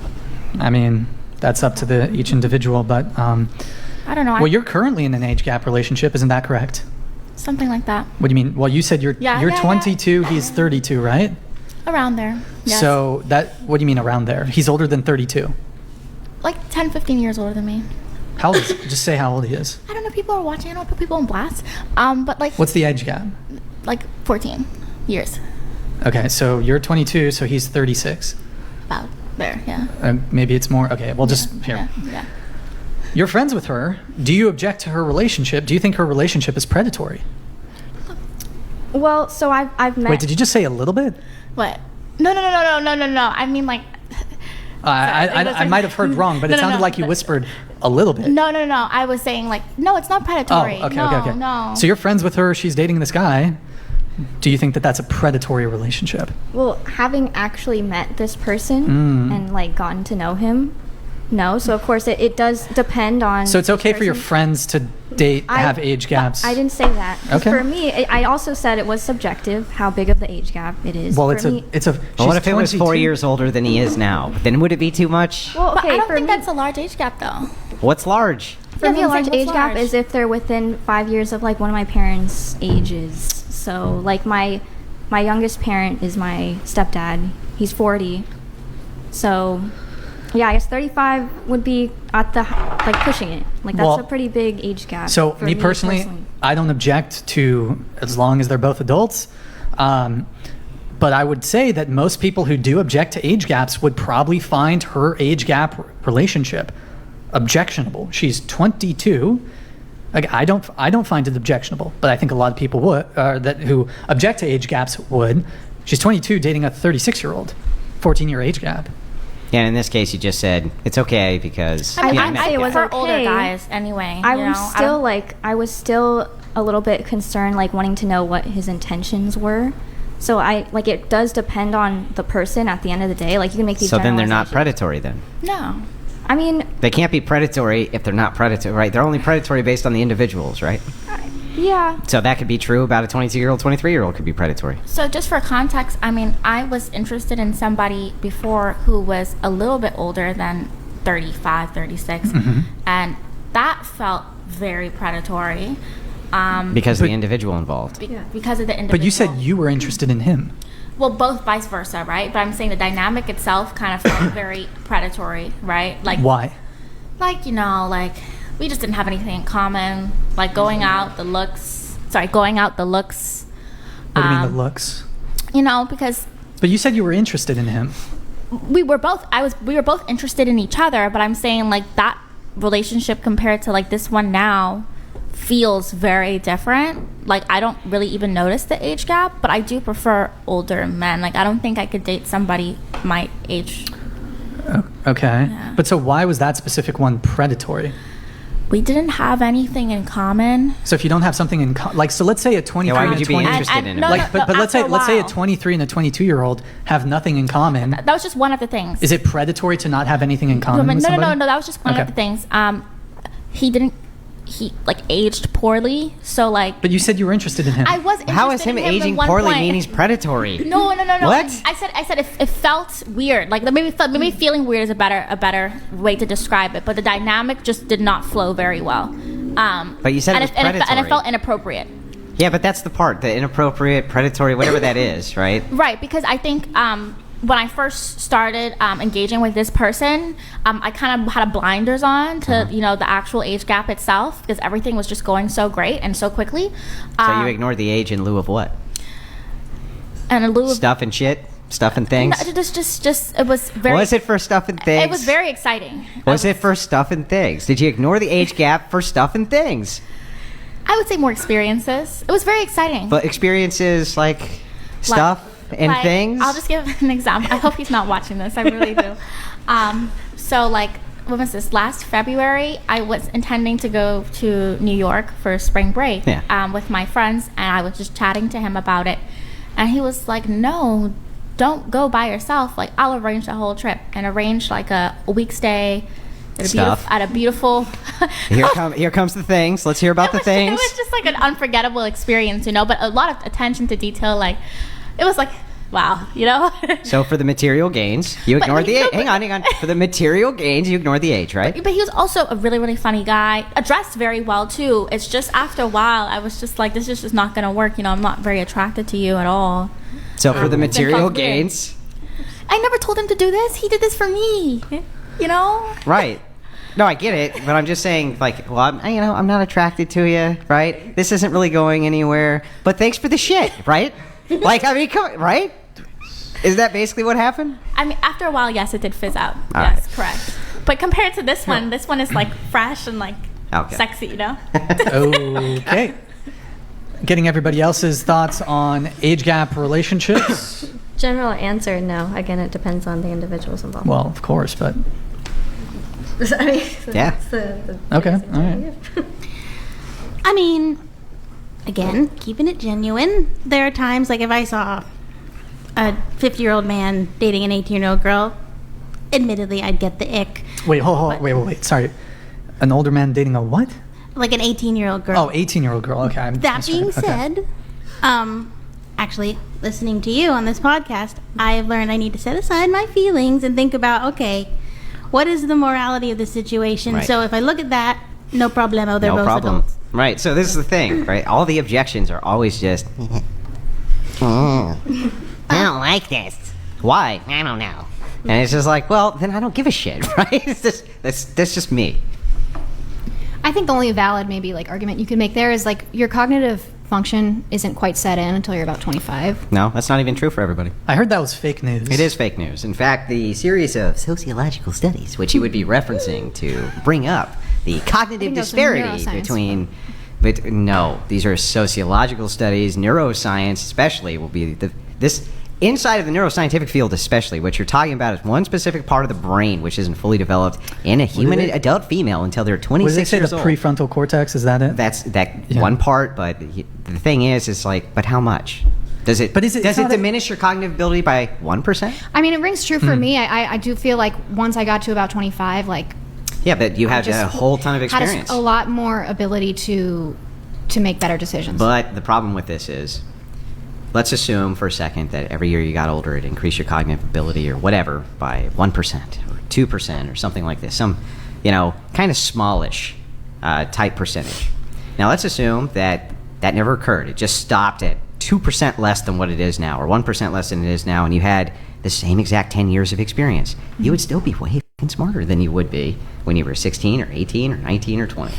I mean, that's up to each individual, but I don't know. Well, you're currently in an age gap relationship, isn't that correct? Something like that. What do you mean? Well, you said you're 22, he's 32, right? Around there. Yes. So what do you mean around there? He's older than 32. Like 10, 15 years older than me. How old is he? Just say how old he is. I don't know. People are watching. I don't put people on blast. But like. What's the age gap? Like 14 years. Okay, so you're 22, so he's 36. About there, yeah. Maybe it's more. Okay, well, just here. Yeah. You're friends with her. Do you object to her relationship? Do you think her relationship is predatory? Well, so I've met. Wait, did you just say a little bit? What? No. I mean, like. I might have heard wrong, but it sounded like you whispered a little bit. No. I was saying, like, no, it's not predatory. Oh, okay. No. So you're friends with her. She's dating this guy. Do you think that that's a predatory relationship? Well, having actually met this person and like gotten to know him, no. So of course it does depend on. So it's okay for your friends to have age gaps. I didn't say that. Okay. For me, I also said it was subjective how big of the age gap it is. Well, for it's me, a. Well, what if it was 4 years older than he is now? Then would it be too much? Well, But okay, I don't for think me, that's a large age gap, though. What's large? for me, a large age gap is if they're within 5 years of like one of my parents' ages. So like my youngest parent is my stepdad. He's 40. So yeah, I guess 35 would be at the like pushing it. Like that's a pretty big age gap. So for me personally, I don't object to as long as they're both adults. But I would say that most people who do object to age gaps would probably find her age gap relationship objectionable. She's 22. Like I don't find it objectionable, but I think a lot of people would who object to age gaps would. She's 22 dating a 36-year-old, 14-year age gap. Yeah, and in this case, you just said it's okay because I it was prefer okay. older guys anyway. I was still a little bit concerned, like wanting to know what his intentions were. So it does depend on the person at the end of the day. Like you can make these. So then they're not predatory then. No. I mean, they can't be predatory if they're not predatory, right? They're only predatory based on the individuals, right? Yeah. So that could be true about a 22-year-old, 23-year-old could be predatory. So just for context, I mean, I was interested in somebody before who was a little bit older than 35, 36, and that felt very predatory. Because of the individual involved. Because of the individual. But you said you were interested in him. Well, both vice versa, right? But I'm saying the dynamic itself kind of felt very predatory, right? Like why? Like, we just didn't have anything in common. Like going out the looks. What do you mean the looks? Because. But you said you were interested in him. We were both interested in each other, but I'm saying like that relationship compared to like this one now feels very different. Like I don't really even notice the age gap, but I do prefer older men. Like I don't think I could date somebody my age. Okay. Yeah. But so why was that specific one predatory? We didn't have anything in common. So if you don't have something in like, so let's say a 23 why and would a you be 20 interested in it? but let's say after a let's say a while. 23 and a 22-year-old have nothing in common. That was just one of the things. Is it predatory to not have anything in common with somebody? No. That was just one of the things. He like aged poorly, so like. But you said you were interested in him. I was interested How is him in aging at one poorly point. mean he's predatory? No. What? I said it felt weird. Like maybe feeling weird is a better way to describe it. But the dynamic just did not flow very well. But you said it was predatory. And it felt inappropriate. Yeah, but that's the part, the inappropriate, predatory, whatever that is, right? Right, because I think when I first started engaging with this person, I kind of had a blinders on to the actual age gap itself, because everything was just going so great and so quickly. So you ignored the age in lieu of what? And in lieu of stuff and shit, stuff and things. No, just it was very. Was it for stuff and things? It was very exciting. Was it for stuff and things? Did you ignore the age gap for stuff and things? I would say more experiences. It was very exciting. But experiences like stuff and things? I'll just give an example. I hope he's not watching this. I really do. So like, when was this? Last February, I was intending to go to New York for spring break with my friends, and I was just chatting to him about it. And he was like, no, don't go by yourself. Like, I'll arrange the whole trip and arrange like a week stay at a beautiful. Here comes the things. Let's hear about the things. It was just like an unforgettable experience, but a lot of attention to detail. Like, it was like, wow, So for the material gains, you ignored the age. Hang on. For the material gains, you ignored the age, right? But he was also a really, really funny guy. Dressed very well too. It's just after a while, I was just like, this is just not gonna work. I'm not very attracted to you at all. So for the material gains, I never told him to do this. He did this for me. Right. No, I get it, but I'm just saying, like, well, I'm not attracted to you, right? This isn't really going anywhere. But thanks for the shit, right? Like, I mean, right? Is that basically what happened? I mean, after a while, yes, it did fizz out. All yes, right. correct. But compared to this one is like fresh and like sexy, Okay. Getting everybody else's thoughts on age gap relationships. General answer, no. Again, it depends on the individuals involved. Well, of course, but. I mean, yeah. Okay. All right. I mean, again, keeping it genuine. There are times, like if I saw a 50-year-old man dating an 18-year-old girl, admittedly, I'd get the ick. Wait, wait. Sorry. An older man dating a what? Like an 18-year-old girl. Oh, 18-year-old girl. Okay. That being said, actually, listening to you on this podcast, I have learned I need to set aside my feelings and think about, okay, what is the morality of the situation? Right. So if I look at that, no problemo, they're both adults. Right, so this is the thing, right? All the objections are always just, I don't like this. Why? I don't know. And it's just like, well, then I don't give a shit, right? It's just, that's just me. I think the only valid maybe like argument you could make there is like your cognitive function isn't quite set in until you're about 25. No, that's not even true for everybody. I heard that was fake news. It is fake news. In fact, the series of sociological studies, which you would be referencing to bring up the cognitive disparity between... But no, these are sociological studies. Neuroscience especially will be this inside of the neuroscientific field especially. What you're talking about is one specific part of the brain which isn't fully developed in a human adult female until they're 26 years old. The prefrontal cortex, is that it? That's one part, but the thing is like, but how much? Does it diminish your cognitive ability by 1%? I mean, it rings true for me. I do feel like once I got to about 25, like... Yeah, but you had a whole ton of experience. Had a lot more ability to make better decisions. But the problem with this is, let's assume for a second that every year you got older, it increased your cognitive ability or whatever by 1% or 2% or something like this. Some, kind of smallish type percentage. Now let's assume that never occurred. It just stopped at 2% less than what it is now, or 1% less than it is now, and you had the same exact 10 years of experience. You would still be way smarter than you would be when you were 16 or 18 or 19 or 20.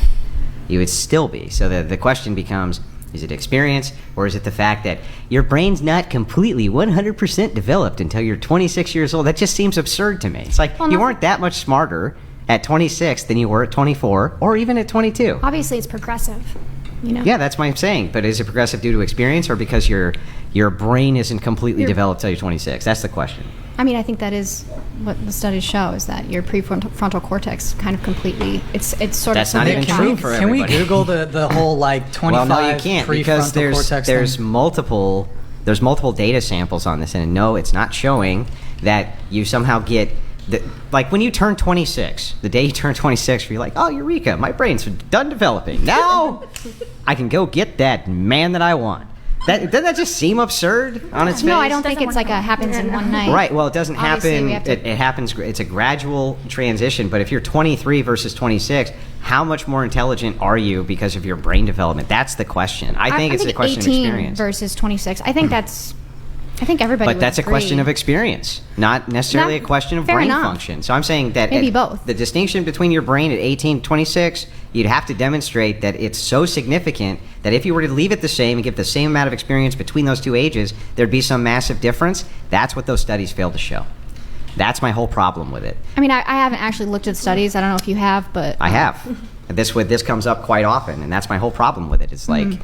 You would still be. So the question becomes, is it experience, or is it the fact that your brain's not completely 100% developed until you're 26 years old? That just seems absurd to me. It's like you weren't that much smarter at 26 than you were at 24 or even at 22. Obviously, it's progressive. Yeah, that's what I'm saying. But is it progressive due to experience or because your brain isn't completely developed till you're 26? That's the question. I mean, I think that is what the studies show, is that your prefrontal cortex kind of completely, it's sort That's of... not even true for Can we everybody. Google the whole, like, 25 Well, no, you can't, because prefrontal cortex there's thing? multiple data samples on this, and no, it's not showing that you somehow get like when you turn 26, the day you turn 26, you're like, oh, eureka, my brain's done developing. Now I can go get that man that I want. Doesn't that just seem absurd on its face? No, I don't think it's like a happens in one night. Right. Well, it doesn't Obviously, happen. It happens. It's a gradual transition. But if you're 23 versus 26, how much more intelligent are you because of your brain development? That's the question. I think it's a question of 18 experience. versus 26. I think everybody But would that's a agree. question of experience, not necessarily a question of fair brain enough. function. So I'm saying that Maybe both. The distinction between your brain at 18 and 26, you'd have to demonstrate that it's so significant that if you were to leave it the same and give the same amount of experience between those two ages, there'd be some massive difference. That's what those studies failed to show. That's my whole problem with it. I mean, I haven't actually looked at studies. I don't know if you have, but... I have. This comes up quite often, and that's my whole problem with it. It's like,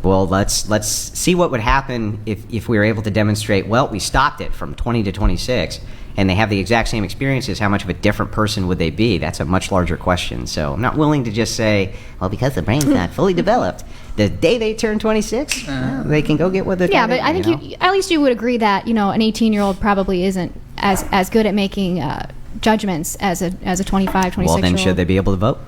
well, let's see what would happen if we were able to demonstrate, well, we stopped it from 20 to 26, and they have the exact same experiences, how much of a different person would they be? That's a much larger question. So I'm not willing to just say, well, because the brain's not fully developed, the day they turn 26, they can go get what they're Yeah, but I think at least you would agree that, an 18-year-old probably isn't as good at making judgments as a 25, 26-year-old. Well, then should they be able to vote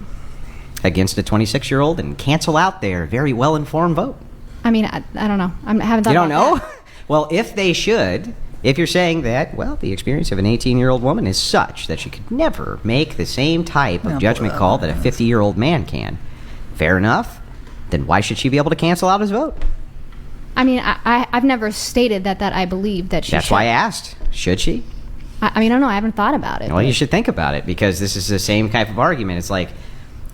against a 26-year-old and cancel out their very well-informed vote? I mean, I don't know. I haven't thought You don't about know? that. Well, if they should, if you're saying that, well, the experience of an 18-year-old woman is such that she could never make the same type of judgment call that a 50-year-old man can, fair enough, then why should she be able to cancel out his vote? I mean, I've never stated that I believe that she That's should. why I asked. Should she? I mean, I don't know. I haven't thought about it. Well, you should think about it, because this is the same type of argument. It's like,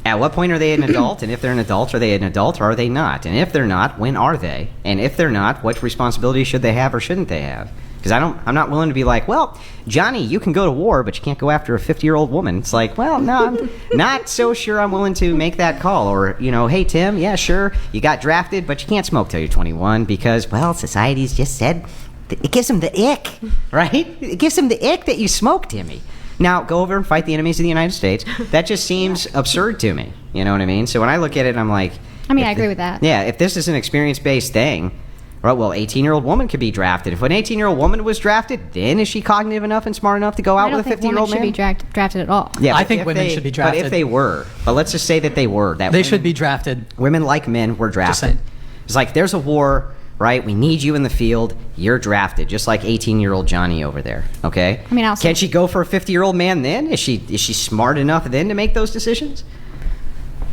at what point are they an adult? And if they're an adult, are they an adult or are they not? And if they're not, when are they? And if they're not, what responsibility should they have or shouldn't they have? Because I'm not willing to be like, well, Johnny, you can go to war, but you can't go after a 50-year-old woman. It's like, well, no, I'm not so sure I'm willing to make that call. Or, hey, Tim, yeah, sure, you got drafted, but you can't smoke till you're 21 because, well, society's just said it gives them the ick, right? It gives them the ick that you smoke, Timmy. Now, go over and fight the enemies of the United States. That just seems absurd to me. You know what I mean? So when I look at it, I'm like... I mean, I agree with that. Yeah, if this is an experience-based thing, right, well, 18-year-old woman could be drafted. If an 18-year-old woman was drafted, then is she cognitive enough and smart enough to go out with a 50-year-old man? I don't think women should be drafted at all. Yeah, I think women should be drafted. But if they were, but let's just say that they were. They should be drafted. Women, like men, were drafted. saying. It's like, there's a war... Right, we need you in the field. You're drafted, just like 18-year-old Johnny over there. Okay. I mean, can she go for a 50-year-old man then? Is she smart enough then to make those decisions?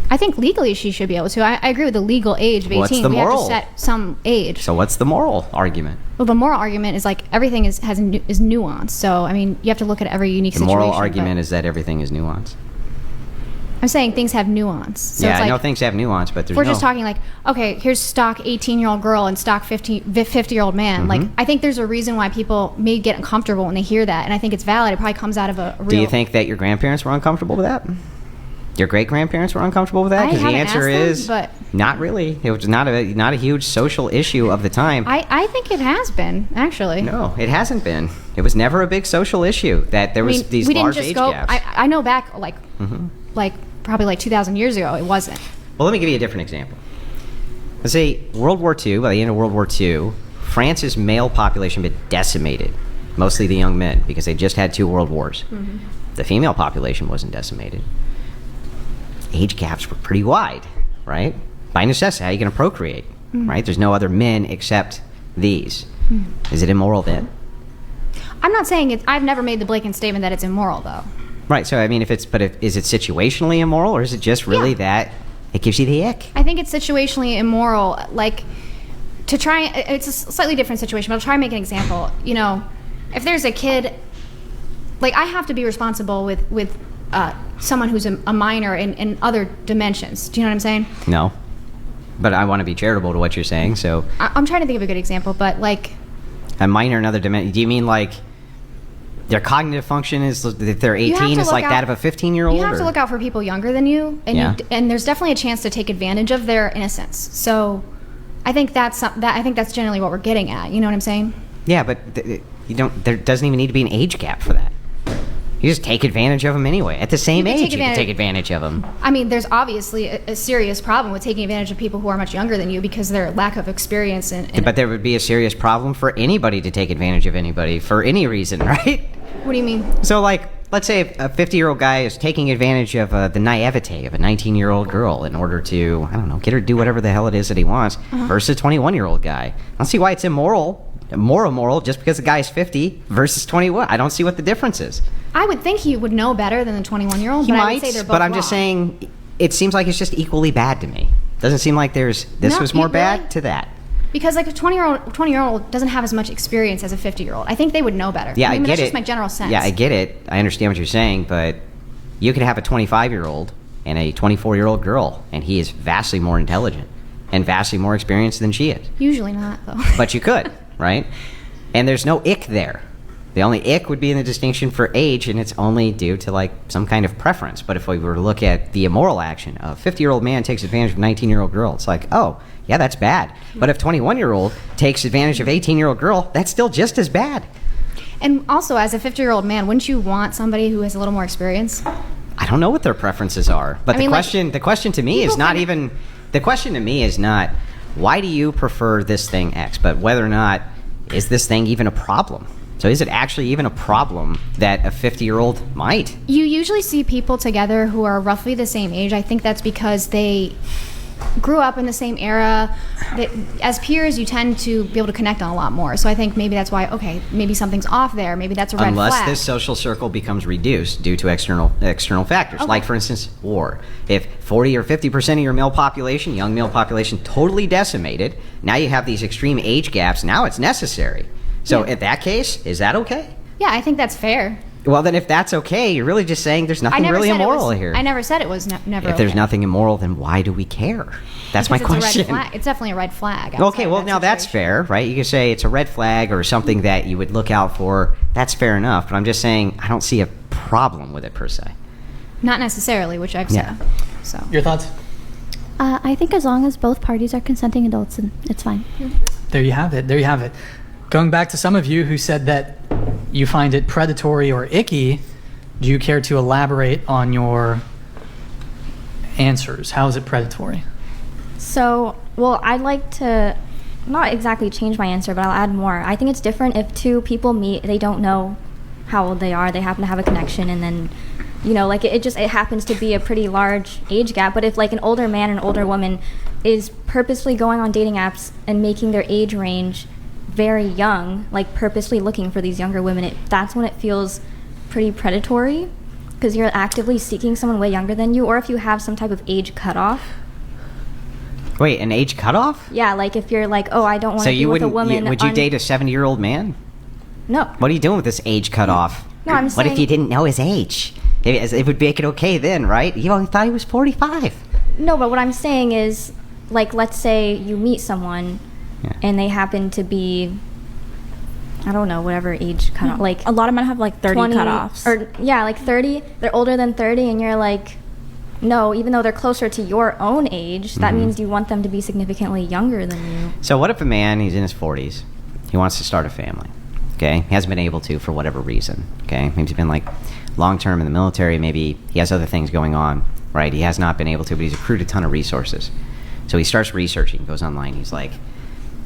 I think legally she should be able to. I agree with the legal age of 18. What's the we moral? have to set some age. So what's the moral argument? Well, the moral argument is like everything is nuanced. So I mean, you have to look at every unique situation. The moral argument is that everything is nuanced. I'm saying things have nuance. So yeah, it's I like, know things have nuance, but there's we're just talking like, okay, here's stock 18-year-old girl and stock 50-year-old man. Like, I think there's a reason why people may get uncomfortable when they hear that, and I think it's valid. It probably comes out of a real... Do you think that your grandparents were uncomfortable with that? Your great-grandparents were uncomfortable with that? Because the answer is not really. It was not a huge social issue of the time. I think it has been, actually. No, it hasn't been. It was never a big social issue that there was these large age gaps. I know back like probably like 2,000 years ago, it wasn't. Well, let me give you a different example. Let's say World War II, by the end of World War II, France's male population had been decimated, mostly the young men, because they just had 2 world wars. The female population wasn't decimated. Age gaps were pretty wide, right? By necessity, how are you going to procreate, right? There's no other men except these. Is it immoral then? I'm not saying I've never made the blatant statement that it's immoral, though. Right, so I mean, is it situationally immoral, or is it just really that it gives you the ick? I think it's situationally immoral. Like, it's a slightly different situation, but I'll try and make an example. If there's a kid, like, I have to be responsible with someone who's a minor in other dimensions. Do you know what I'm saying? No. But I want to be charitable to what you're saying, so... I'm trying to think of a good example, but, like... A minor in other dimensions. Do you mean, like... Their cognitive function is, if they're 18, is like that of a 15-year-old? You have to look out for people younger than you, and and there's definitely a chance to take advantage of their innocence. So, I think that's generally what we're getting at. You know what I'm saying? Yeah, but There doesn't even need to be an age gap for that. You just take advantage of them anyway. At the same age, you can take advantage of them. I mean, there's obviously a serious problem with taking advantage of people who are much younger than you because of their lack of experience. But there would be a serious problem for anybody to take advantage of anybody for any reason, right? What do you mean? So, like, let's say a 50-year-old guy is taking advantage of the naivete of a 19-year-old girl in order to, I don't know, get her to do whatever the hell it is that he wants, versus a 21-year-old guy. I don't see why it's more immoral just because the guy's 50 versus 21. I don't see what the difference is. I would think he would know better than the 21-year-old, but I would say they're both but I'm wrong. just saying, it seems like it's just equally bad to me. Doesn't seem like this was more bad to that. Because like a 20-year-old doesn't have as much experience as a 50-year-old. I think they would know better. Yeah, I get that's it. just my general sense. Yeah, I get it. I understand what you're saying, but you could have a 25-year-old and a 24-year-old girl, and he is vastly more intelligent and vastly more experienced than she is. Usually not, though. But you could, right? And there's no ick there. The only ick would be in the distinction for age, and it's only due to like some kind of preference. But if we were to look at the immoral action, a 50-year-old man takes advantage of a 19-year-old girl, it's like, oh, yeah, that's bad. But if 21-year-old takes advantage of 18-year-old girl, that's still just as bad. And also, as a 50-year-old man, wouldn't you want somebody who has a little more experience? I don't know what their preferences are. But the question to me is not even... The question to me is not, why do you prefer this thing X? But whether or not, is this thing even a problem? So is it actually even a problem that a 50-year-old might? You usually see people together who are roughly the same age. I think that's because they grew up in the same era. As peers, you tend to be able to connect on a lot more. So I think maybe that's why, okay, maybe something's off there. Maybe that's a red flag. Unless this social circle becomes reduced due to external factors. Okay. Like, for instance, war. If 40 or 50% of your male population, young male population, totally decimated, now you have these extreme age gaps. Now it's necessary. So in that case, is that okay? Yeah, I think that's fair. Well, then if that's okay, you're really just saying there's nothing really immoral here. I never said it was never If there's nothing immoral, then why do we care? That's my question. It's a red flag. It's definitely a red flag. Okay, well, now that's fair, right? You can say it's a red flag or something that you would look out for. That's fair enough. But I'm just saying I don't see a problem with it per se. Not necessarily, which I've said. So. Your thoughts? I think as long as both parties are consenting adults, it's fine. There you have it. There you have it. Going back to some of you who said that you find it predatory or icky, do you care to elaborate on your answers? How is it predatory? So, well, I'd like to not exactly change my answer, but I'll add more. I think it's different if two people meet, they don't know how old they are, they happen to have a connection, and then, you know, like it happens to be a pretty large age gap. But if like an older man and an older woman is purposely going on dating apps and making their age range very young, like purposely looking for these younger women, that's when it feels pretty predatory, because you're actively seeking someone way younger than you, or if you have some type of age cutoff. Wait, an age cutoff? Yeah, like if you're like, oh, I don't want to be with a woman. Would you date a 70-year-old man? No. What are you doing with this age cutoff? No, I'm saying... What if you didn't know his age? It would make it okay then, right? You only thought he was 45. No, but what I'm saying is, like, let's say you meet someone and they happen to be, I don't know, whatever age cutoff. Like, a lot of men have like 30 cutoffs. Or, yeah, like 30. They're older than 30, and you're like, no, even though they're closer to your own age, that means you want them to be significantly younger than you. So what if a man, he's in his 40s, he wants to start a family, okay? He hasn't been able to for whatever reason, okay? Maybe he's been like long-term in the military, maybe he has other things going on, right? He has not been able to, but he's accrued a ton of resources. So he starts researching, goes online, he's like,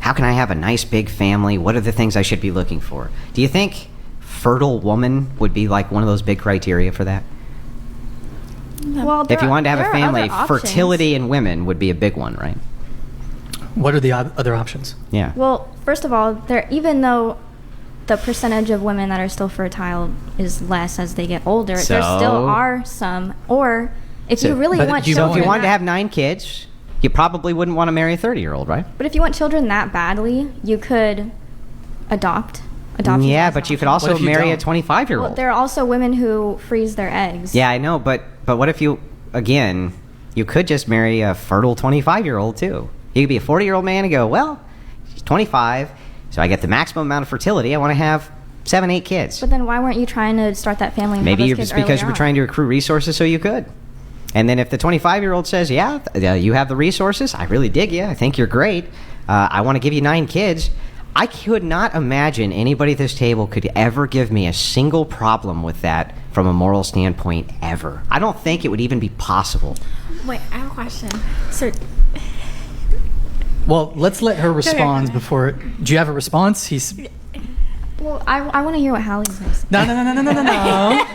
how can I have a nice big family? What are the things I should be looking for? Do you think fertile woman would be like one of those big criteria for that? Well, if you wanted to have a family, fertility in women would be a big one, right? What are the other options? Yeah. Well, first of all, even though the percentage of women that are still fertile is less as they get older, there still are some. Or if you really want children... So if you wanted to have 9 kids, you probably wouldn't want to marry a 30-year-old, right? But if you want children that badly, you could adopt. Yeah, but you could also marry a 25-year-old. Well, there are also women who freeze their eggs. Yeah, I know, but what if you could just marry a fertile 25-year-old too? You could be a 40-year-old man and go, well, she's 25, so I get the maximum amount of fertility. I want to have 7, 8 kids. But then why weren't you trying to start that family? And Maybe have those it's kids because you were trying to accrue resources so you could. And then if the 25-year-old says, yeah, you have the resources, I really dig you, I think you're great, I want to give you 9 kids, I could not imagine anybody at this table could ever give me a single problem with that from a moral standpoint ever. I don't think it would even be possible. Wait, I have a question. So, Well, let's let her respond before. Do you have a response? Well, I want to hear what Hallie's going to say. No.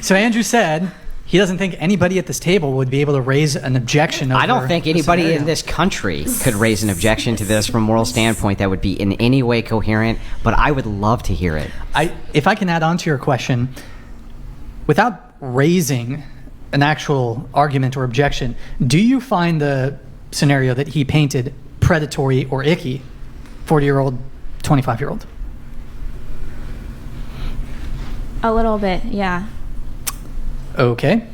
So Andrew said he doesn't think anybody at this table would be able to raise an objection. I don't think anybody in this country could raise an objection to this from a moral standpoint that would be in any way coherent, but I would love to hear it. If I can add on to your question, without raising an actual argument or objection, do you find the scenario that he painted predatory or icky? 40-year-old, 25-year-old. A little bit, yeah. Okay.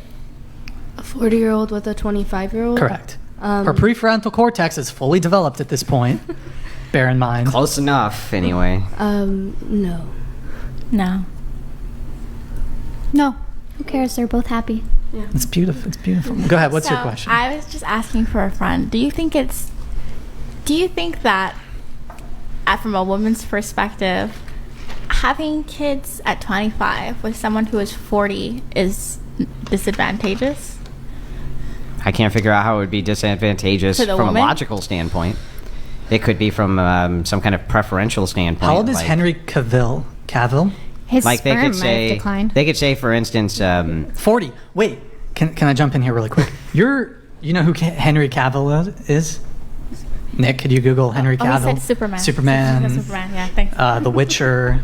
A 40-year-old with a 25-year-old? Correct. Her prefrontal cortex is fully developed at this point. Bear in mind. Close enough, anyway. No. No. Who cares? They're both happy. Yeah. It's beautiful. It's beautiful. Go ahead. What's your question? I was just asking for a friend. Do you think that, from a woman's perspective, having kids at 25 with someone who is 40 is disadvantageous? I can't figure out how it would be disadvantageous from a logical standpoint. It could be from some kind of preferential standpoint. How old is Henry Cavill? His sperm might have declined. They could say, for instance, 40. Wait, can I jump in here really quick? You know who Henry Cavill is? Nick, could you Google Henry Cavill? Oh, he said Superman. Superman. Yeah, thanks. The Witcher,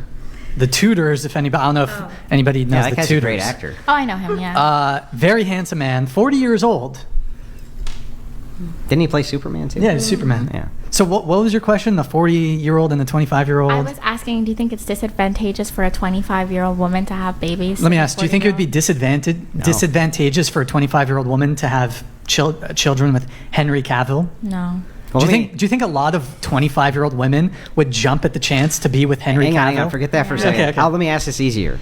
The Tudors. If anybody, I don't know if anybody knows that The guy's Tudors. a great actor. Oh, I know him. Yeah. Very handsome man, 40 years old. Didn't he play Superman too? Yeah, he's Superman. Yeah. So what was your question? The 40-year-old and the 25-year-old? I was asking, do you think it's disadvantageous for a 25-year-old woman to have babies? Let me ask, do you think it would be disadvantageous for a 25-year-old woman to have children with Henry Cavill? No. Do you think a lot of 25-year-old women would jump at the chance to be with Henry Cavill? Hang on, forget that for a second. Okay. Let me ask this easier.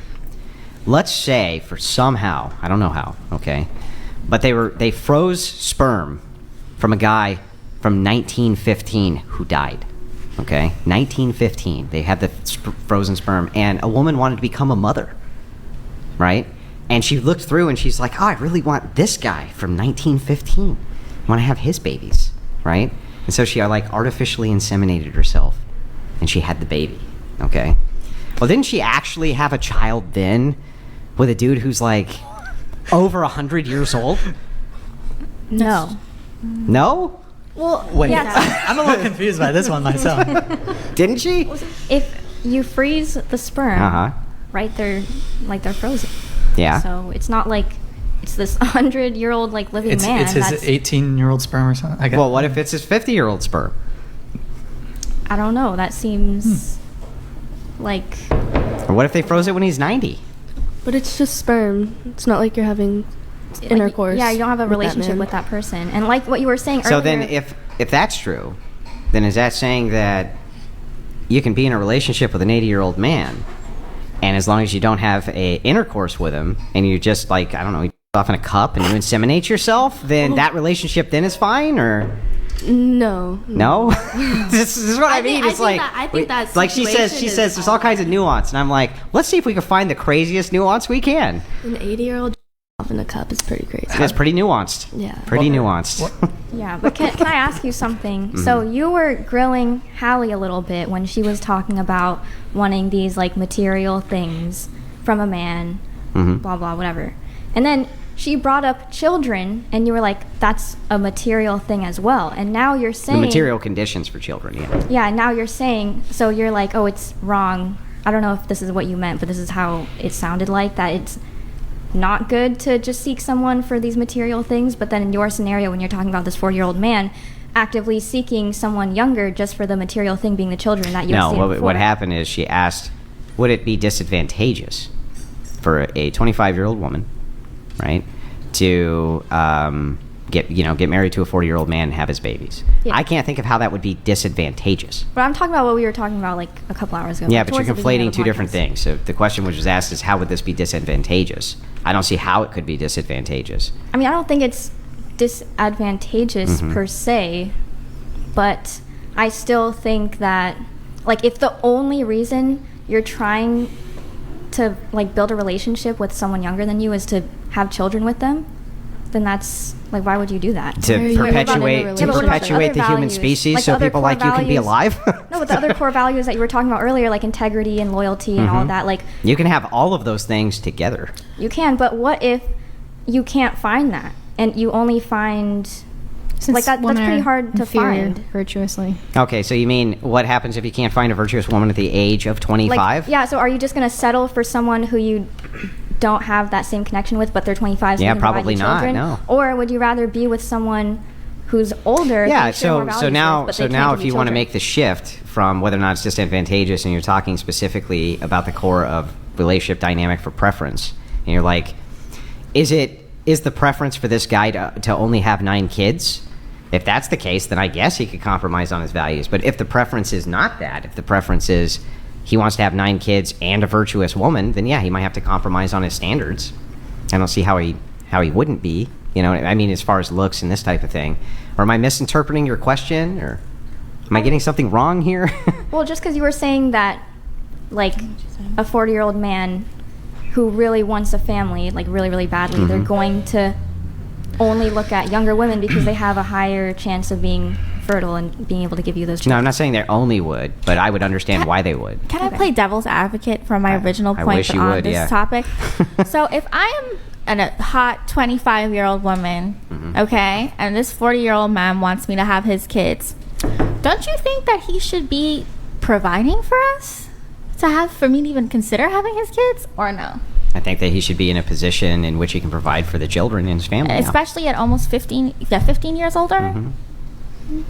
Let's say, for somehow, I don't know how, okay, but they froze sperm from a guy from 1915 who died. Okay, 1915. They had the frozen sperm, and a woman wanted to become a mother, right? And she looked through, and she's like, "Oh, I really want this guy from 1915. I want to have his babies, right?" And so she artificially inseminated herself, and she had the baby. Okay. Well, didn't she actually have a child then with a dude who's over 100 years old? No. No? Well, wait. yes. I'm a little confused by this one myself. Didn't she? If you freeze the sperm, right, they're frozen. Yeah. So it's not like it's this 100-year-old living man. It's his 18-year-old sperm or something. Well, what if it's his 50-year-old sperm? I don't know. That seems like. Or what if they froze it when he's 90? But it's just sperm. It's not like you're having intercourse. Yeah, you don't have a relationship with that person. And like what you were saying earlier. So then if that's true, then is that saying that you can be in a relationship with an 80-year-old man, and as long as you don't have a intercourse with him, and you just you off in a cup and you inseminate yourself, then that relationship then is fine? Or no? This is what I mean. I think that's she says there's all kinds of nuance, and I'm like, let's see if we can find the craziest nuance we can. An 80-year-old off in a cup is pretty crazy. It's pretty nuanced. Yeah. Pretty nuanced. Yeah, but can I ask you something? Mm-hmm. So you were grilling Hallie a little bit when she was talking about wanting these material things from a man, blah blah whatever, and then she brought up children, and you were like, that's a material thing as well. And now you're saying the material conditions for children. Yeah. And now you're saying, so you're like, oh, it's wrong. I don't know if this is what you meant, but this is how it sounded like, that it's not good to just seek someone for these material things. But then in your scenario, when you're talking about this 40-year-old man actively seeking someone younger just for the material thing being the children that you were seeing before. What happened is she asked, would it be disadvantageous for a 25-year-old woman, right, to get married to a 40-year-old man and have his babies? Yeah. I can't think of how that would be disadvantageous. But I'm talking about what we were talking about a couple hours ago. Yeah, but you're conflating two different things. So the question which was asked is, how would this be disadvantageous? I don't see how it could be disadvantageous. I mean, I don't think it's disadvantageous per se, but I still think that like if the only reason you're trying to like build a relationship with someone younger than you is to have children with them, then that's like, why would you do that? To perpetuate the human species, like so people like you can be alive? No, but the other core values that you were talking about earlier, like integrity and loyalty and all of that, like you can have all of those things together. You can, but what if you can't find that and you only find like that's pretty hard to find virtuously. Okay, so you mean what happens if you can't find a virtuous woman at the age of 25? Like, yeah, so are you just going to settle for someone who you don't have that same connection with, but they're 25? So yeah, probably not. No. Or would you rather be with someone who's older? Yeah. So now if you want to make the shift from whether or not it's disadvantageous, and you're talking specifically about the core of relationship dynamic for preference, and you're like, is the preference for this guy to only have 9 kids? If that's the case, then I guess he could compromise on his values. But if the preference is not that, if the preference is he wants to have 9 kids and a virtuous woman, then yeah, he might have to compromise on his standards. I don't see how he wouldn't be. You know, I mean, as far as looks and this type of thing. Or am I misinterpreting your question? Or am I getting something wrong here? Well, just because you were saying that, like, a 40-year-old man who really wants a family, like really, really badly, they're going to only look at younger women because they have a higher chance of being fertile and being able to give you those children. No, I'm not saying they only would, but I would understand why they would. Can I play devil's advocate from my original point on this topic? So if I am a hot 25-year-old woman, okay, and this 40-year-old man wants me to have his kids, don't you think that he should be providing for us for me to even consider having his kids, or no? I think that he should be in a position in which he can provide for the children in his family. Especially at almost 15 years older.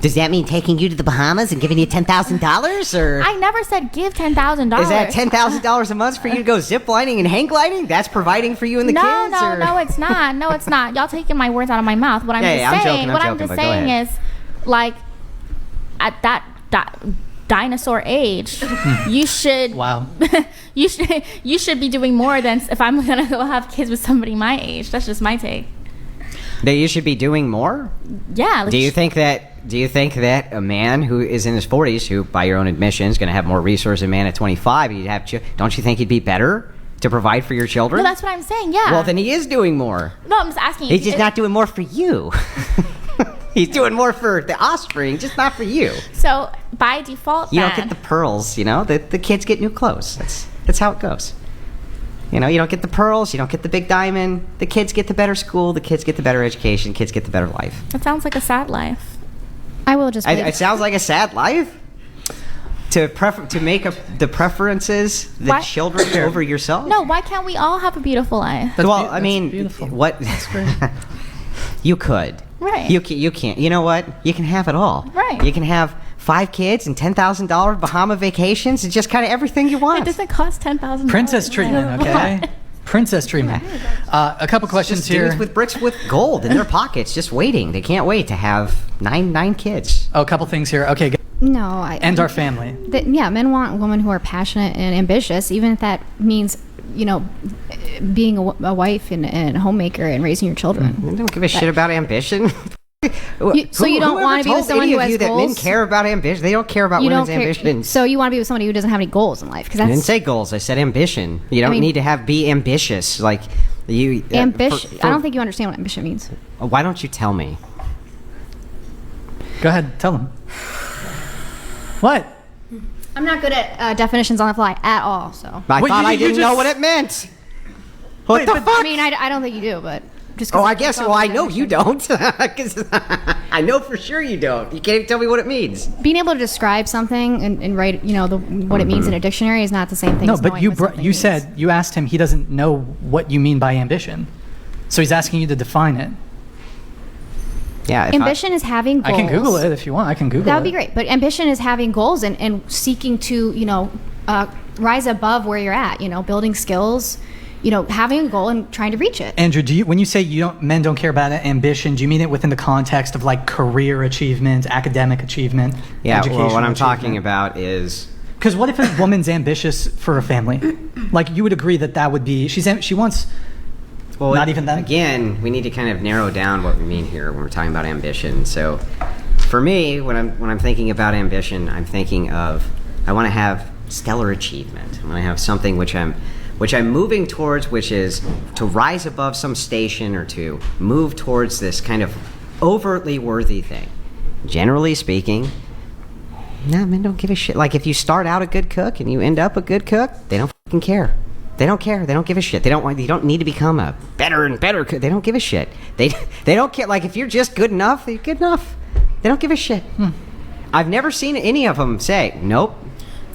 Does that mean taking you to the Bahamas and giving you $10,000? Or I never said give $10,000. Is that $10,000 a month for you to go zip lining and hang gliding? That's providing for you and the kids? No, it's not. No, it's not. Y'all taking my words out of my mouth. What I'm just saying is, like, at that dinosaur age, you should you should be doing more than if I'm gonna go have kids with somebody my age. That's just my take. That you should be doing more? Yeah. Do you think that a man who is in his 40s, who by your own admission is going to have more resources than a man at 25, don't you think he'd be better to provide for your children? No, that's what I'm saying. Yeah. Well, then he is doing more. No, I'm just asking. He's just not doing more for you. He's doing more for the offspring, just not for you. So by default, you don't get the pearls. You know, the kids get new clothes. That's how it goes. You know, you don't get the pearls, you don't get the big diamond. The kids get the better school, the kids get the better education, kids get the better life. That sounds like a sad life. I will just. It sounds like a sad life. To make the preferences children over yourself. No, why can't we all have a beautiful life? I mean, beautiful. What? That's great. You could. Right. You can't. You know what? You can have it all. Right. You can have 5 kids and $10,000 Bahama vacations and just kind of everything you want. It doesn't cost $10,000. Princess treatment, okay? Princess treatment. A couple questions here. Dudes with bricks with gold in their pockets, just waiting. They can't wait to have nine kids. Oh, a couple things here. Okay. No, and our family. Men want women who are passionate and ambitious, even if that means, you know, being a wife and a homemaker and raising your children. I don't give a shit about ambition. So you don't want to be with someone who has goals? That men care about ambition. They don't care about women's ambition. So you want to be with somebody who doesn't have any goals in life? I didn't say goals. I said ambition. You don't need to be ambitious. Like you. Ambition. I don't think you understand what ambition means. Why don't you tell me? Go ahead. Tell them. What? I'm not good at definitions on the fly at all. So I thought I didn't know what it meant. What the fuck? I mean, I don't think you do, but. I guess. Well, I know you don't. Because I know for sure you don't. You can't even tell me what it means. Being able to describe something and write, you know, what it means in a dictionary is not the same thing. No, as but you asked him he doesn't know what you mean by ambition, so he's asking you to define it. Yeah. Ambition is having goals. I can Google it if you want. I can Google it. That would be great. But ambition is having goals and seeking to, you know, rise above where you're at. You know, building skills. You know, having a goal and trying to reach it. Andrew, when you say men don't care about ambition, do you mean it within the context of like career achievement, academic achievement? Yeah. Well, what I'm talking about is because what if a woman's ambitious for a family? Like you would agree that would be she wants. Well, not even that. Again, we need to kind of narrow down what we mean here when we're talking about ambition. So, for me, when I'm thinking about ambition, I'm thinking of I want to have stellar achievement. I want to have something which I'm moving towards, which is to rise above some station or to move towards this kind of overtly worthy thing. Generally speaking, no, men don't give a shit. Like, if you start out a good cook and you end up a good cook, they don't fucking care. They don't care. They don't give a shit. You don't need to become a better and better cook. They don't give a shit. They don't care. Like, if you're just good enough, you're good enough. They don't give a shit. I've never seen any of them say, nope.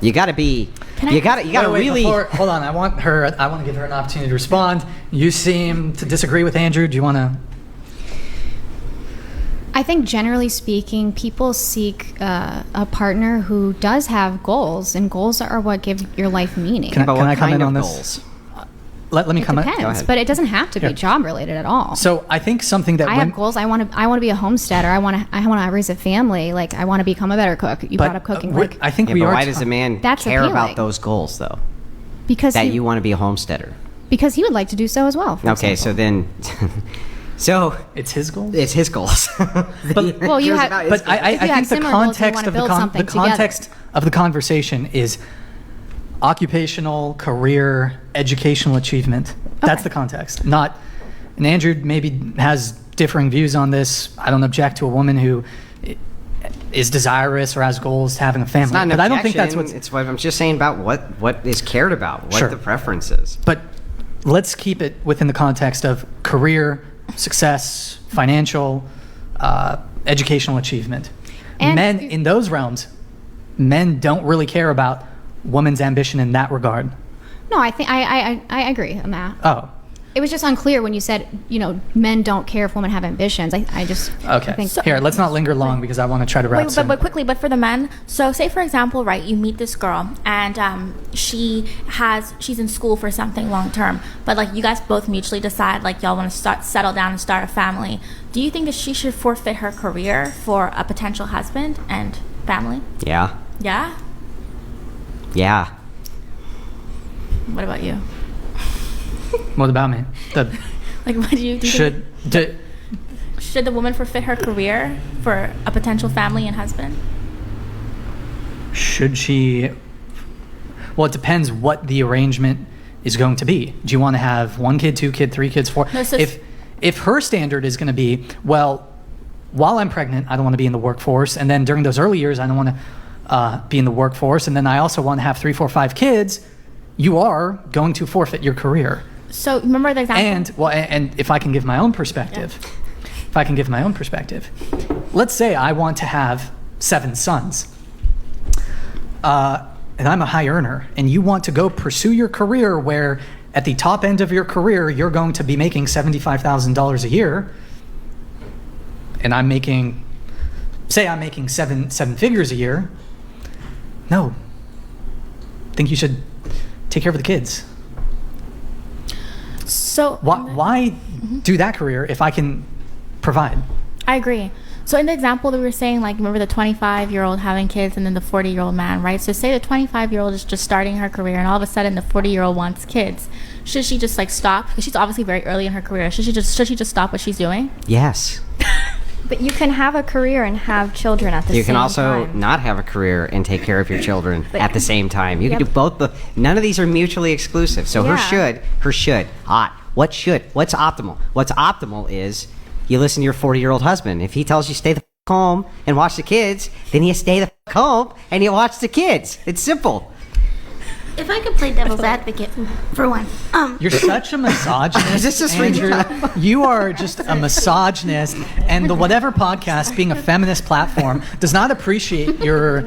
You got to be. You got to really. Hold on. I want to give her an opportunity to respond. You seem to disagree with Andrew. Do you want to? I think generally speaking, people seek a partner who does have goals, and goals are what give your life meaning. Can I comment on this? Let me comment. It depends, but it doesn't have to be job related at all. So I think something that I have goals. I want to be a homesteader. I want to raise a family. Like, I want to become a better cook. You brought up cooking. I think we are. Why does a man care about those goals though? Because you want to be a homesteader. Because he would like to do so as well. Okay, so then. So it's his goals. It's his goals. But I think the context of the conversation is occupational, career, educational achievement. That's the context. Not, and Andrew maybe has differing views on this. I don't object to a woman who is desirous or has goals to having a family. It's not an but objection. I don't think that's what. It's what I'm just saying about what is cared about, what the preference is. But let's keep it within the context of career, success, financial, educational achievement. And men in those realms, men don't really care about women's ambition in that regard. No, I think I agree on that. Oh. It was just unclear when you said, men don't care if women have ambitions. I think Here, let's not linger long because I want to try to wrap but quickly, but for the men, so say for example, right, you meet this girl and she's in school for something long term, but like you guys both mutually decide like y'all want to settle down and start a family. Do you think that she should forfeit her career for a potential husband and family? Yeah. Yeah? Yeah. What about you? What about me? What do you think? Should the woman forfeit her career for a potential family and husband? Should she? Well, it depends what the arrangement is going to be. Do you want to have 1 kid, 2 kid, 3 kids, 4? No, so if her standard is going to be, well, while I'm pregnant, I don't want to be in the workforce, and then during those early years, I don't want to be in the workforce, and then I also want to have 3, 4, 5 kids, you are going to forfeit your career. So remember the example. And if I can give my own perspective, let's say I want to have 7 sons, and I'm a high earner, and you want to go pursue your career where at the top end of your career you're going to be making $75,000 a year, and I'm making 7 figures a year. No, I think you should take care of the kids. So why do that career if I can provide? I agree. So in the example that we were saying, like, remember the 25-year-old having kids and then the 40-year-old man, right? So say the 25-year-old is just starting her career and all of a sudden the 40-year-old wants kids. Should she just like stop? Because she's obviously very early in her career. Should she just stop what she's doing? Yes. But you can have a career and have children at the same time. You can also not have a career and take care of your children at the same time. You can do both. None of these are mutually exclusive. So her should. Hot. What should? What's optimal? What's optimal is you listen to your 40-year-old husband. If he tells you stay the home and watch the kids, then you stay the home and you watch the kids. It's simple. If I could play devil's advocate for one. You're such a misogynist, Andrew. You are just a misogynist, and the Whatever podcast, being a feminist platform, does not appreciate your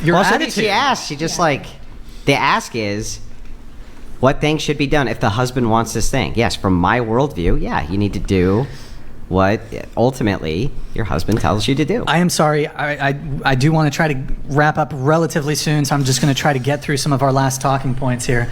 attitude. She asked. She just the ask is, what things should be done if the husband wants this thing? Yes, from my worldview, you need to do what ultimately your husband tells you to do. I am sorry. I do want to try to wrap up relatively soon, so I'm just going to try to get through some of our last talking points here.